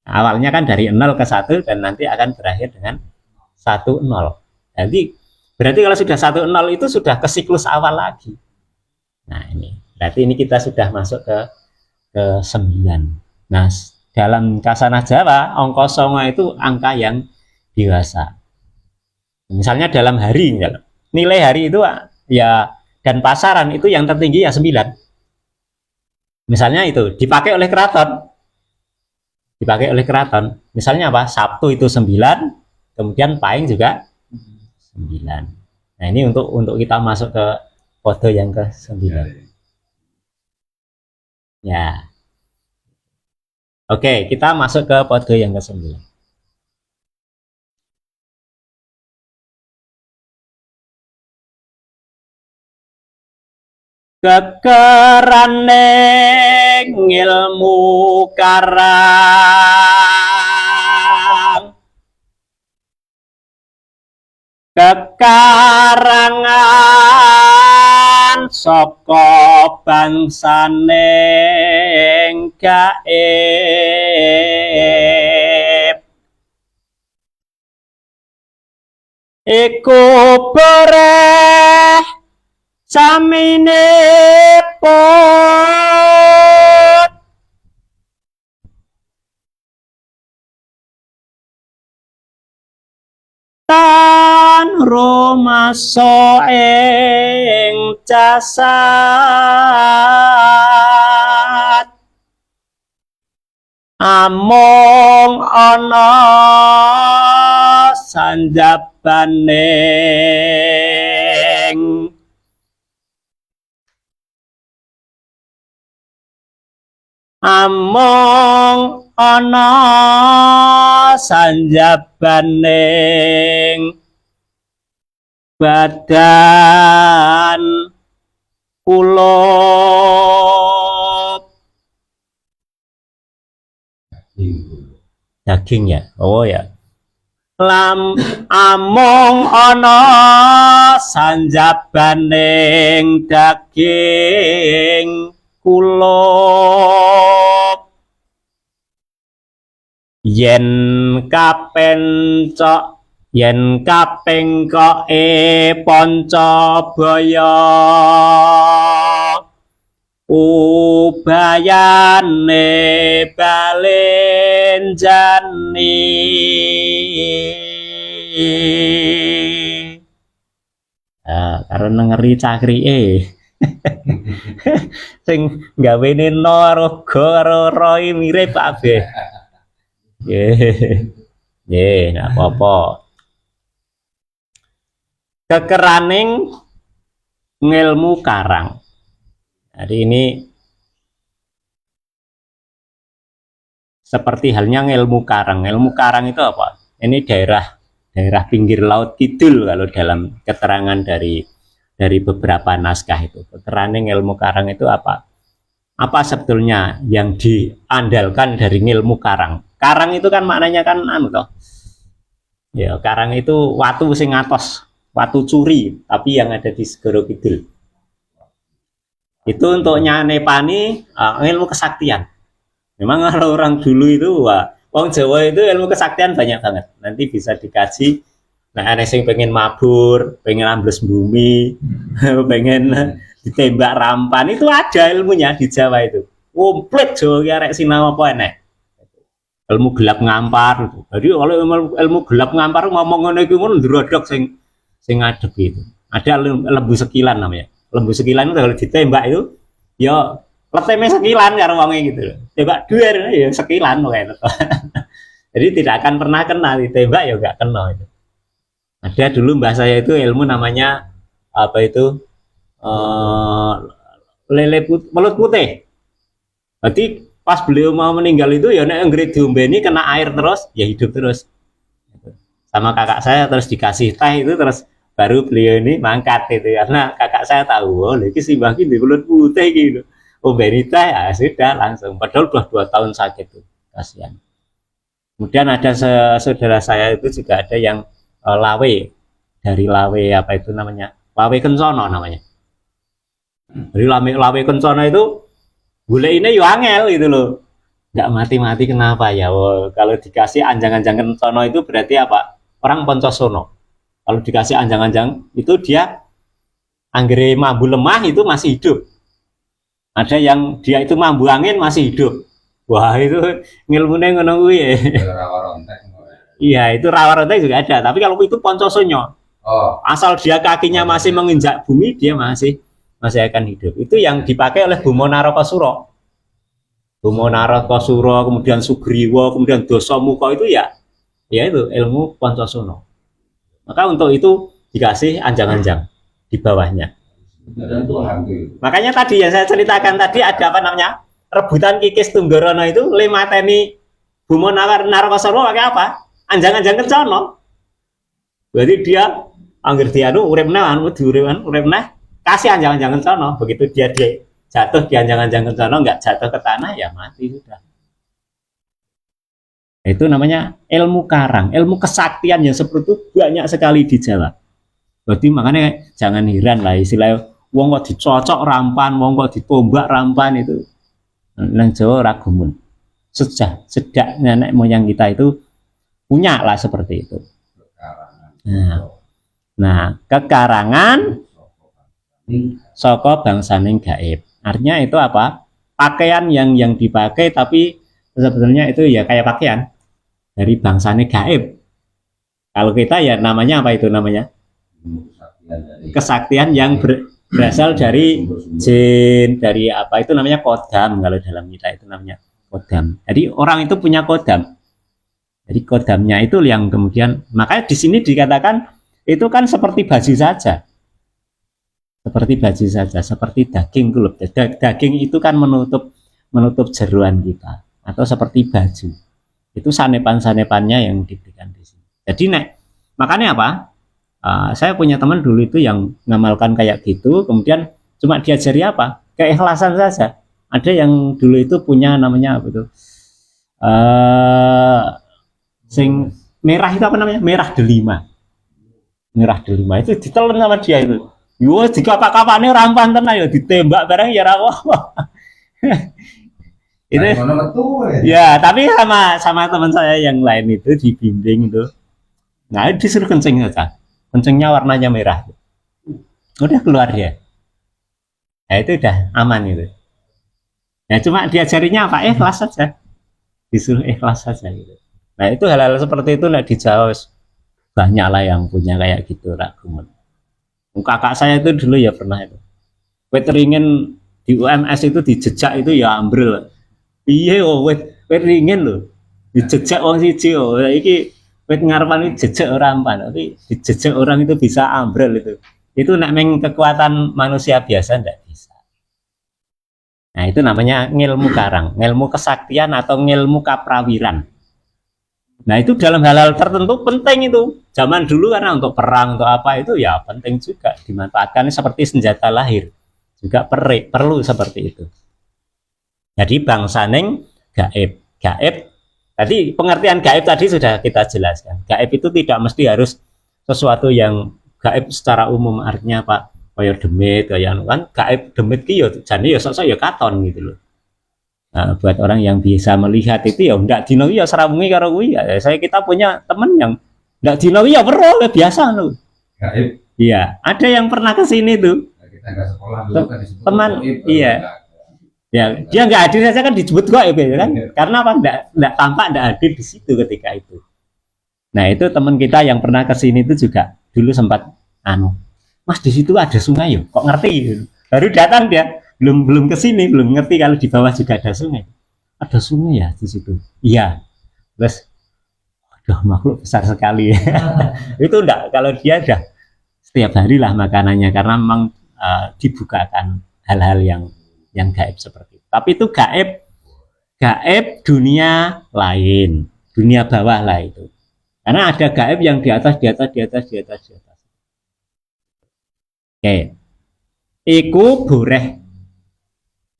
Speaker 1: Awalnya kan dari 0 ke 1 dan nanti akan berakhir dengan 1 0. Jadi berarti kalau sudah 1 0 itu sudah ke siklus awal lagi. Nah, ini. Berarti ini kita sudah masuk ke 9. Nah, dalam Kasanah Jawa, angka 9 itu angka yang dewasa. Misalnya dalam hari, nilai hari itu ya, dan pasaran itu yang tertinggi ya 9. Misalnya itu dipakai oleh keraton. Dipakai oleh keraton. Misalnya apa? Sabtu itu 9, kemudian Pahing juga 9. Nah, ini untuk kita masuk ke kode yang ke-9. Ya. Oke, kita masuk ke kode yang ke-9. Kekeraning ilmu karang, kekarangan saka bangsaning gaib iku bereh saminipun tan rumaso ing jasad amung ana sanjabaning amung ana sanjabaning badan kulup daging ya. Oh ya. Amung ana sanjabaning daging kulup yen kapencok yen kapengkoke Pancabaya ubayane balenjani karena ngeri cakrike sing gawene Naraga karo Roy mirip kabeh. Nggih, nggak apa-apa. Kekeraning ngilmu karang. Jadi ini seperti halnya ngilmu karang. Ngilmu karang itu apa? Ini daerah pinggir laut kidul kalau dalam keterangan dari beberapa naskah itu. Kekeraning ilmu karang itu apa? Apa sebetulnya yang diandalkan dari ngilmu karang? Karang itu kan maknanya kan toh. Ya, karang itu watu sing atos, watu curi, tapi yang ada di Segoro Kidul. Itu untuk nyanepani ilmu kesaktian. Memang kalau orang dulu itu, wong Jawa itu ilmu kesaktian banyak banget. Nanti bisa dikaji. Nah, ada yang pengen mabur, pengen ambles bumi, pengen ditembak rampan, itu ada ilmunya di Jawa itu. Komplit Jawa arek sinau apa enek. Ilmu gelap ngampar. Jadi kalau ilmu gelap ngampar ngomong ngono iku ngono ndrodok sing ngadeg itu. Ada lembu sekilan namanya. Lembu sekilan itu kalau ditembak itu ya leteme sekilan karo wonge gitu loh. Tembak duer ya sekilan kayak gitu. Jadi tidak akan pernah kena, ditembak ya enggak kena itu. Ada dulu mbah saya itu ilmu namanya apa itu lele mulut putih. Berarti pas beliau mau meninggal itu ya nek anggere diombeni kena air terus ya hidup terus. Sama kakak saya terus dikasih teh itu terus baru beliau ini mangkat itu karena kakak saya tahu oh iki si mbah iki di mulut putih gitu. Ombeni teh ya sudah langsung padahal udah 2 tahun sakit tuh. Kasihan. Kemudian ada saudara saya itu juga ada yang lawe, dari lawe apa itu namanya, lawe kencono namanya. Dari lawe kencono itu gule ini yo angel gitu loh, nggak mati-mati kenapa ya? Oh, kalau dikasih anjang-anjang kencono itu berarti apa? Orang poncosono. Kalau dikasih anjang-anjang itu dia anggere mambu lemah itu masih hidup. Ada yang dia itu mambu angin masih hidup. Wah itu ngilmune ngono kuwi ya. Iya itu rawa rontek juga ada. Tapi kalau itu poncosonyo, asal dia kakinya masih menginjak bumi dia masih akan hidup. Itu yang dipakai oleh Bumo Narokasura. Bumo Narokasura, kemudian Sugriwa, kemudian Dasamuka itu ya itu ilmu Poncosono. Maka untuk itu dikasih anjang-anjang di bawahnya. Makanya tadi yang saya ceritakan tadi ada apa namanya? Rebutan Kikis Tunggorono itu lemateni Bumo Narokasura pakai apa? Anjang-anjang kencono. Berarti dia angger dianu urip neh anu urip neh kasih anjang-anjang kencono. Begitu dia jatuh di anjang-anjang kencono nggak jatuh ke tanah ya mati sudah. Itu namanya ilmu karang, ilmu kesaktian yang seperti itu banyak sekali di Jawa. Jadi makanya jangan heran lah istilah wong kok dicocok rampan, wong kok ditombak rampan itu nang Jawa ragumun. Sejak nenek moyang kita itu punya lah seperti itu. Nah kekarangan saka bangsaning gaib. Artinya itu apa? Pakaian yang dipakai tapi sebetulnya itu ya kayak pakaian dari bangsane gaib. Kalau kita ya namanya apa itu namanya? Kesaktian yang berasal dari jin, dari apa itu namanya kodam. Kalau dalam kita itu namanya kodam. Jadi orang itu punya kodam. Jadi kodamnya itu yang kemudian makanya di sini dikatakan itu kan seperti baju saja. Seperti baju saja, seperti daging kulub. Daging itu kan menutup jeruan kita atau seperti baju. Itu sanepan-sanepannya yang diberikan di sini. Jadi makanya apa? Saya punya teman dulu itu yang ngamalkan kayak gitu, kemudian cuma diajari apa? Keikhlasan saja. Ada yang dulu itu punya namanya apa itu? Sing merah itu apa namanya? Merah delima. Merah delima itu ditelan sama dia itu. Yo jika kapan-kapane rampan tenan ya ditembak bareng ya ra itu ya tapi sama teman saya yang lain itu dibimbing itu. Nah disuruh kencing saja. Kencingnya warnanya merah. Udah keluar dia. Nah itu udah aman itu. Nah cuma diajarinya apa? Ikhlas saja. Disuruh ikhlas saja gitu. Nah itu hal-hal seperti itu di Jawa banyak lah yang punya kayak gitu ragumun. Kakak saya itu dulu ya pernah itu. Weteringen di UMS itu dijejak itu ya ambrol. Iya oh weteringen loh. Dijejak wong siji oh. Iki wet ngarepan itu jejak orang pan, tapi dijejak orang itu bisa ambrol itu. Itu nek meng kekuatan manusia biasa ndak bisa. Nah, itu namanya ngilmu karang, ngilmu kesaktian atau ngilmu kaprawiran. Nah itu dalam hal-hal tertentu penting itu. Zaman dulu karena untuk perang untuk apa itu ya penting juga dimanfaatkan seperti senjata lahir. Juga perlu seperti itu. Jadi bangsaning gaib. Gaib tadi pengertian gaib tadi sudah kita jelaskan. Gaib itu tidak mesti harus sesuatu yang gaib secara umum artinya apa? Kayak demit, kayak kan gaib demit ki yo jane yo sok-sok yo katon gitu loh. Nah, buat orang yang bisa melihat itu ya enggak dino ya seramungi karo kuwi ya. Kita punya teman yang enggak dino ya perlu biasa loh. Gaib. Iya, ada yang pernah ke sini tuh. Kita enggak sekolah dulu kan disebut teman iya. Ya, dia enggak hadir saja kan disebut gaib ya kan? Karena apa? Enggak tampak enggak hadir di situ ketika itu. Nah, itu teman kita yang pernah ke sini itu juga dulu sempat Mas di situ ada sungai yuk. Kok ngerti? Baru datang dia. Belum ke sini, belum ngerti kalau di bawah juga ada sungai. Ada sungai ya di situ. Iya. Terus aduh makhluk besar sekali. Itu enggak, kalau dia udah setiap hari lah makanannya karena memang dibukakan hal-hal yang gaib seperti itu. Tapi itu gaib dunia lain, dunia bawah lah itu. Karena ada gaib yang di atas. Oke. Iku boreh.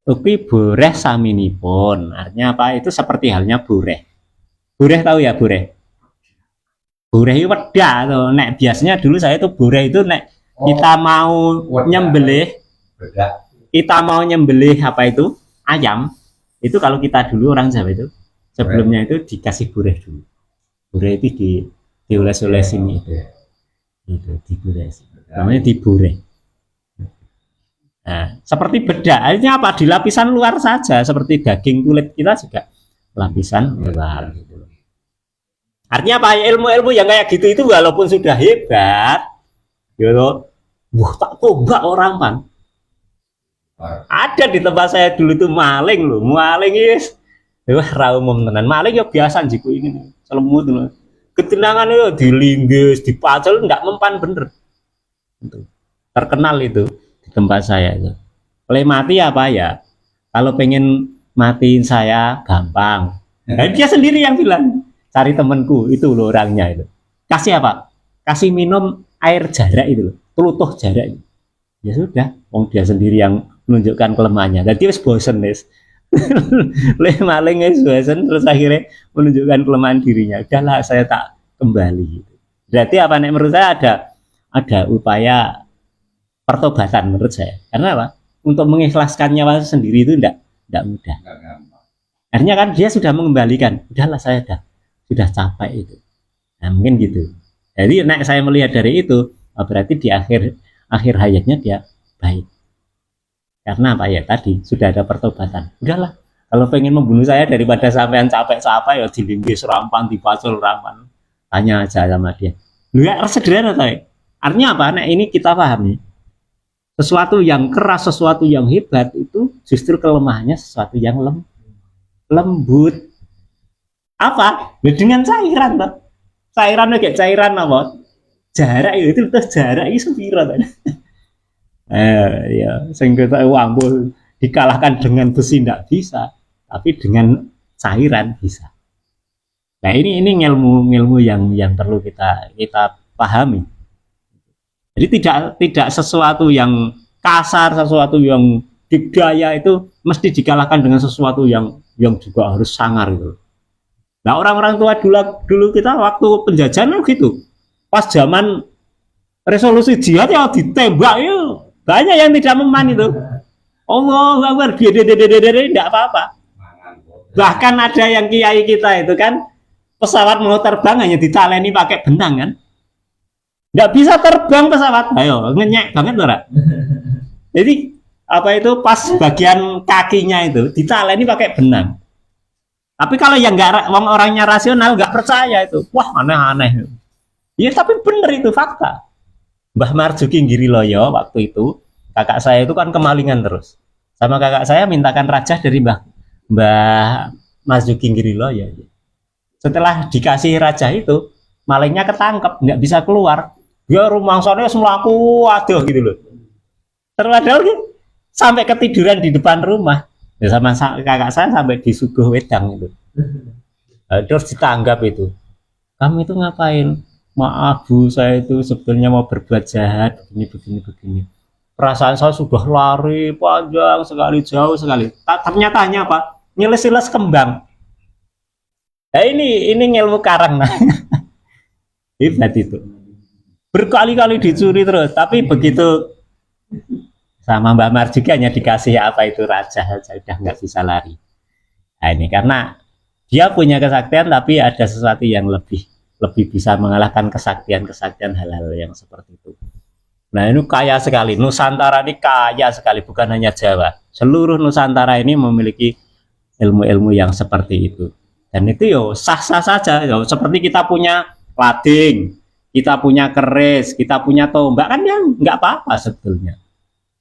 Speaker 1: Uki boreh saminipun. Artinya apa? Itu seperti halnya boreh. Bureh tahu ya bureh? Bureh itu wedak tuh. Nek biasanya dulu saya tuh bureh itu nek kita mau nyembelih, kita mau nyembelih apa itu ayam, itu kalau kita dulu orang Jawa itu sebelumnya itu dikasih bureh dulu. Bureh itu dioles-olesin itu dibureh. Namanya dibureh. Nah, seperti bedak, artinya apa? Di lapisan luar saja, seperti daging kulit kita juga lapisan luar. Artinya apa? Ilmu-ilmu yang kayak gitu itu walaupun sudah hebat, gitu, wah tak coba orang pan. Ada di tempat saya dulu tuh maling loh, maling is, wah raumum tenan, maling ya biasa jiku ini, selemut loh. Ketenangan itu dilinggis, dipacel, nggak mempan bener. Terkenal itu di tempat saya itu. Oleh mati apa ya? Kalau pengen matiin saya gampang. Nah, dia sendiri yang bilang, cari temanku itu loh orangnya itu. Kasih apa? Kasih minum air jarak itu loh, telutuh jarak itu. Ya sudah, wong dia sendiri yang menunjukkan kelemahannya. Dan dia bosen nih. Oleh maling bosen, terus akhirnya menunjukkan kelemahan dirinya. Udahlah saya tak kembali. Berarti apa nih menurut saya ada upaya pertobatan menurut saya. Karena apa? Untuk mengikhlaskan nyawa sendiri itu tidak mudah. Akhirnya kan dia sudah mengembalikan. Udahlah saya sudah capek itu. Nah, mungkin gitu. Jadi nek saya melihat dari itu, berarti di akhir hayatnya dia baik. Karena apa ya tadi sudah ada pertobatan. Udahlah, kalau pengen membunuh saya daripada sampean capek-capek ya dilinggis rampan, dipacul rampan. Tanya aja sama dia. Enggak sederhana tadi. Artinya apa? Nah, ini kita pahami. Sesuatu yang keras, sesuatu yang hebat itu justru kelemahannya sesuatu yang lembut. Apa? Dengan cairan, Pak. Cairan kayak cairan apa? Jarak itu terus jarak itu sepiro tadi. Ya, sehingga uang dikalahkan dengan besi tidak bisa, tapi dengan cairan bisa. Nah ini ilmu yang perlu kita pahami. Jadi tidak sesuatu yang kasar, sesuatu yang digdaya itu mesti dikalahkan dengan sesuatu yang juga harus sangar gitu. Nah orang-orang tua dulu kita waktu penjajahan gitu, pas zaman resolusi jihad ya ditembak ya banyak yang tidak mempan itu. Allah Akbar, tidak apa-apa. Bahkan ada yang kiai kita itu kan pesawat mau terbang hanya ditaleni pakai benang kan. Nggak bisa terbang pesawat, ayo ngenyek banget loh. Jadi apa itu pas bagian kakinya itu ditaleni pakai benang. Tapi kalau yang nggak orangnya rasional nggak percaya itu, wah aneh-aneh. Ya tapi bener itu fakta. Mbah Marzuki Giriloyo waktu itu kakak saya itu kan kemalingan terus. Sama kakak saya mintakan rajah dari Mbah Marzuki Giriloyo. Setelah dikasih rajah itu malingnya ketangkep nggak bisa keluar. Dia rumangsanya semelaku aduh gitu loh. Terpadahal sampai ketiduran di depan rumah. Ya sama kakak saya sampai disuguh wedang itu. Terus ditanggap itu. Kamu itu ngapain? Maaf Bu, saya itu sebetulnya mau berbuat jahat begini. Perasaan saya sudah lari panjang sekali, jauh sekali. Ternyata hanya apa? Nyeles-nyeles kembang. Nah ini ilmu karang nah. Hebat itu. Berkali-kali dicuri terus, tapi begitu sama Mbak Marzuki hanya dikasih apa itu raja saja udah nggak bisa lari. Nah ini karena dia punya kesaktian tapi ada sesuatu yang lebih bisa mengalahkan kesaktian hal-hal yang seperti itu. Nah ini kaya sekali, Nusantara ini kaya sekali, bukan hanya Jawa. Seluruh Nusantara ini memiliki ilmu-ilmu yang seperti itu. Dan itu yo sah-sah saja, yo seperti kita punya lading, kita punya keris, kita punya tombak kan yang nggak apa-apa sebetulnya.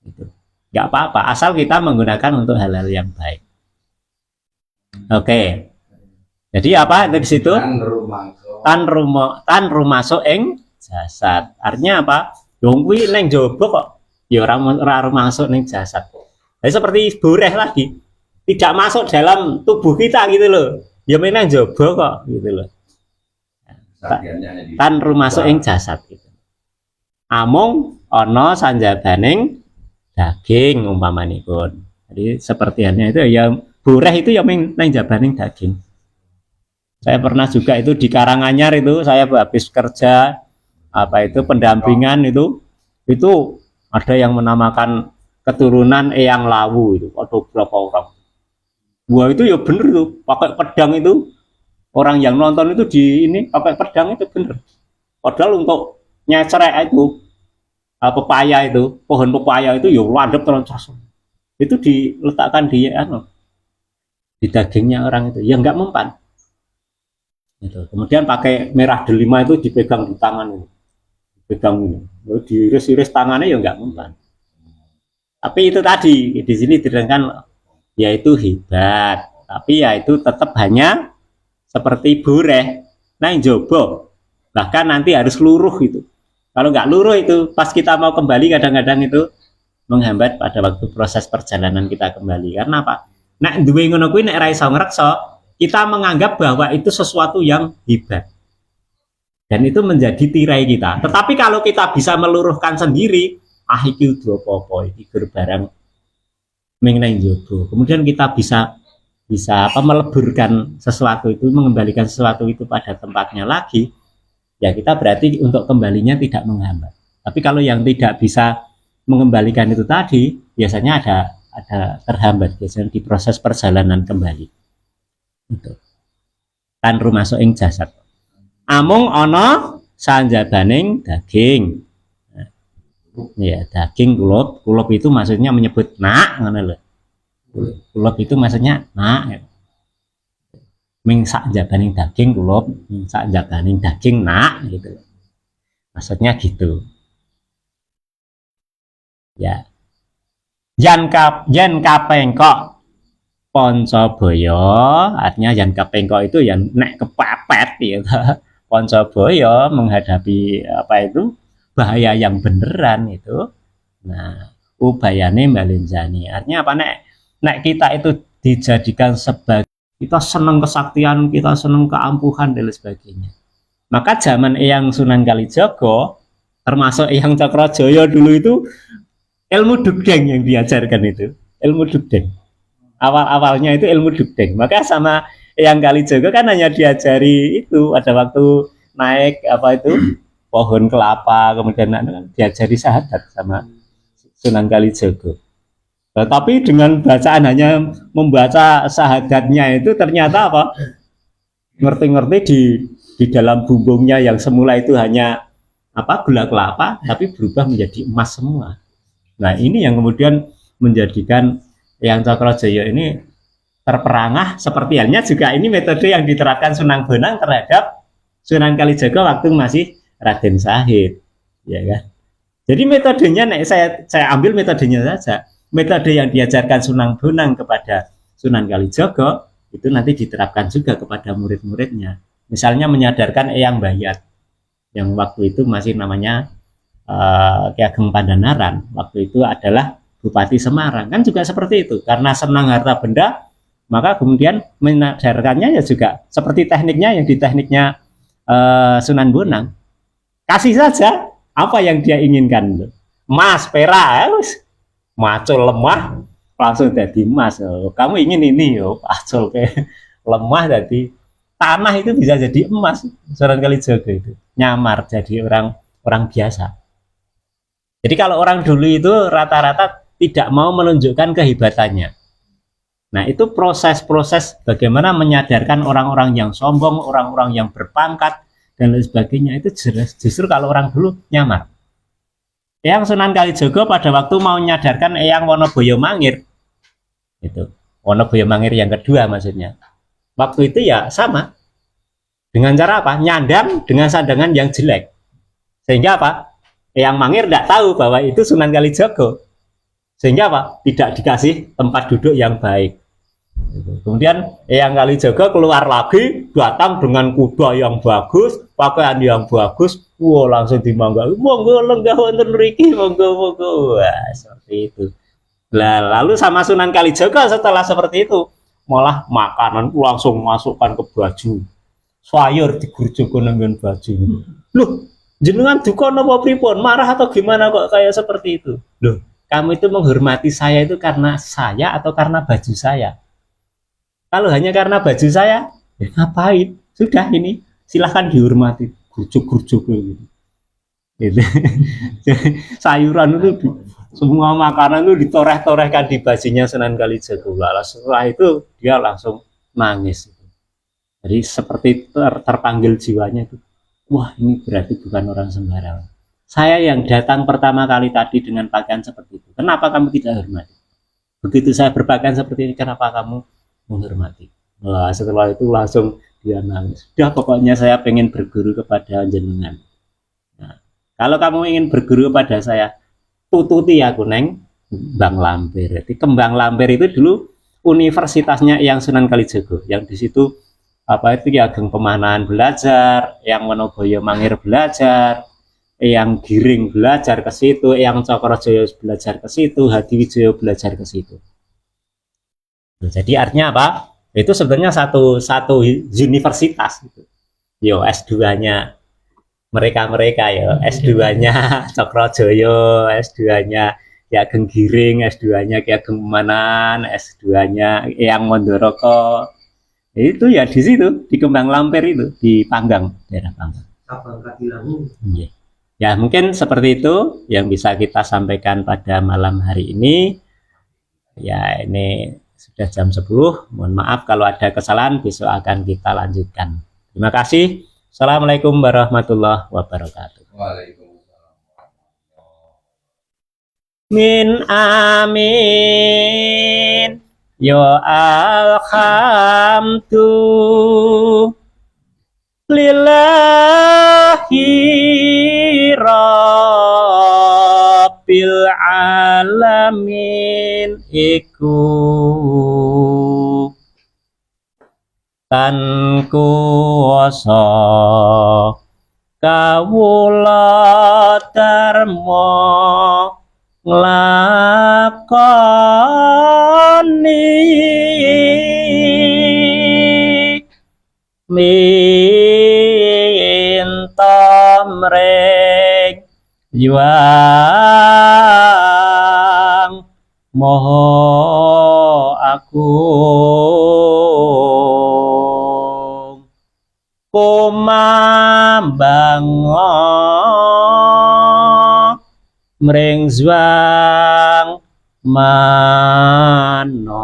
Speaker 1: Itu nggak apa-apa asal kita menggunakan untuk hal-hal yang baik. Oke. Jadi apa di situ? Tan rumaso ing jasad. Artinya apa? Dong kuwi ning jaba kok ya ora masuk ning jasad. Jadi seperti boreh lagi. Tidak masuk dalam tubuh kita gitu loh. Ya menang jaba kok gitu loh. Tan rumaso ing jasad gitu. Amung ana sanjabaning daging umpamanipun. Jadi sepertiannya itu ya boreh itu ya nang jabaning daging. Saya pernah juga itu di Karanganyar itu, saya habis kerja apa itu pendampingan itu ada yang menamakan keturunan Eyang Lawu itu, ada berapa orang. Wah itu ya bener tuh, pakai pedang itu, orang yang nonton itu di ini pakai pedang itu bener. Padahal untuk nyecerek itu pepaya itu, pohon pepaya itu ya landep terus. Itu diletakkan di dagingnya orang itu, ya nggak mempan. Gitu. Kemudian pakai merah delima itu dipegang di tangan ini, dipegang ini, diiris-iris tangannya ya nggak mempan. Tapi itu tadi di sini diterangkan yaitu hebat, tapi ya itu tetap hanya seperti boreh, nah jobo, bahkan nanti harus luruh itu. Kalau nggak luruh itu pas kita mau kembali kadang-kadang itu menghambat pada waktu proses perjalanan kita kembali. Karena apa? Nek duwe ngono kuwi nek ra iso ngrekso, kita menganggap bahwa itu sesuatu yang hebat. Dan itu menjadi tirai kita. Tetapi kalau kita bisa meluruhkan sendiri, iki udah apa-apa iki barang mengenai jodoh. Kemudian kita bisa meleburkan sesuatu itu, mengembalikan sesuatu itu pada tempatnya lagi. Ya kita berarti untuk kembalinya tidak menghambat. Tapi kalau yang tidak bisa mengembalikan itu tadi, biasanya ada terhambat biasanya di proses perjalanan kembali. Itu. Kan rumasuk ing jasad. Amung ana sanjabaning daging. Ya, daging kulup itu maksudnya menyebut nak, ngono lho. Kulup itu maksudnya nak. Ming sak jabaning daging kulup, ming sak jabaning daging nak gitu. Maksudnya gitu. Ya. Jan kapengkok Poncobaya, artinya jan kapengkok itu yang nek kepepet gitu. Poncobaya menghadapi apa itu? Bahaya yang beneran itu. Nah, ubayane balinjani. Artinya apa nek kita itu dijadikan sebagai kita senang kesaktian, kita senang keampuhan dan sebagainya. Maka zaman Eyang Sunan Kalijaga termasuk Eyang Cakrajaya dulu itu ilmu dugdeng yang diajarkan itu, ilmu dugdeng. Awal-awalnya itu ilmu dugdeng. Maka sama Eyang Kalijaga kan hanya diajari itu pada waktu naik apa itu pohon kelapa, kemudian diajari syahadat sama Sunan Kalijaga. Nah, tapi dengan bacaan hanya membaca syahadatnya itu ternyata apa? Ngerti-ngerti di dalam bumbungnya yang semula itu hanya apa gula kelapa, tapi berubah menjadi emas semua. Nah ini yang kemudian menjadikan Eyang Cakrajaya ini terperangah seperti halnya juga ini metode yang diterapkan Sunan Bonang terhadap Sunan Kalijaga waktu masih Raden Sahid, ya kan? Jadi metodenya, saya ambil metodenya saja. Metode yang diajarkan Sunan Bonang kepada Sunan Kalijaga itu nanti diterapkan juga kepada murid-muridnya. Misalnya menyadarkan Eyang Bayat yang waktu itu masih namanya Ki Ageng Pandanaran. Waktu itu adalah Bupati Semarang. Kan juga seperti itu. Karena senang harta benda, maka kemudian menyadarkannya ya juga seperti tekniknya yang di tekniknya Sunan Bonang. Kasih saja apa yang dia inginkan. Emas, perak, macul lemah langsung jadi emas. Kamu ingin ini, macul lemah jadi tanah itu bisa jadi emas. Sunan Kalijaga itu nyamar jadi orang biasa. Jadi kalau orang dulu itu rata-rata tidak mau menunjukkan kehebatannya. Nah itu proses-proses bagaimana menyadarkan orang-orang yang sombong, orang-orang yang berpangkat dan lain sebagainya itu jelas justru kalau orang dulu nyamar. Eyang Sunan Kalijaga pada waktu mau menyadarkan Eyang Wonoboyo Mangir, itu Wonoboyo Mangir yang kedua maksudnya. Waktu itu ya sama dengan cara apa? Nyandang dengan sandangan yang jelek, sehingga apa? Eyang Mangir tidak tahu bahwa itu Sunan Kalijaga, sehingga apa? Tidak dikasih tempat duduk yang baik. Kemudian Eyang Kalijaga keluar lagi, datang dengan kuda yang bagus, pakaian yang bagus, wah langsung dimangga, monggo lenggah wonten mriki, monggo. Wah, seperti itu. Lalu sama Sunan Kalijaga setelah seperti itu, malah makanan langsung masukkan ke baju. Sayur digurjoko nang baju. Loh, jenengan duka napa pripun? Marah atau gimana kok kayak seperti itu? Loh, kamu itu menghormati saya itu karena saya atau karena baju saya? Kalau hanya karena baju saya, ya ngapain? sudah ini silahkan dihormati, gurjuk-gurjuk gitu. Gitu. Sayuran itu semua makanan itu ditoreh-torehkan di bajunya Sunan Kalijaga. Setelah itu dia langsung nangis. Jadi seperti terpanggil jiwanya itu. Wah, ini berarti bukan orang sembarangan. Saya yang datang pertama kali tadi dengan pakaian seperti itu. Kenapa kamu tidak hormati? Begitu saya berpakaian seperti ini, kenapa kamu menghormati? Wah, setelah itu langsung dia nangis. Sudah, pokoknya saya pengen berguru kepada jenengan. Nah, kalau kamu ingin berguru kepada saya, tututi aku neng Kembang Lampir. Jadi Kembang Lampir itu dulu universitasnya yang Sunan Kalijaga, yang di situ apa itu ya Ageng Pemanahan belajar, yang Wonoboyo Mangir belajar, yang Giring belajar ke situ, yang Cokrojoyo belajar ke situ, Hadiwijoyo belajar ke situ. Jadi artinya apa? Itu sebenarnya satu universitas. Yo S2-nya mereka ya, S2-nya Cokrojoyo, S2-nya Ki Ageng Giring, S2-nya Ki Ageng Pemanahan, S2-nya yang Mondoroko. Itu ya di situ, di Kembang Lampir itu, di Panggang, daerah Panggang. Yeah. Ya mungkin seperti itu yang bisa kita sampaikan pada malam hari ini. Ya ini sudah jam 10, mohon maaf kalau ada kesalahan, besok akan kita lanjutkan. Terima kasih. Assalamualaikum warahmatullahi wabarakatuh.
Speaker 2: Waalaikumsalam.
Speaker 1: Min amin. Yo alhamdu lillahi rabbil alamin iku kan kuwasa kawula dharma nglakoni minta mreng yuang moho agung kumambang mring zwang mano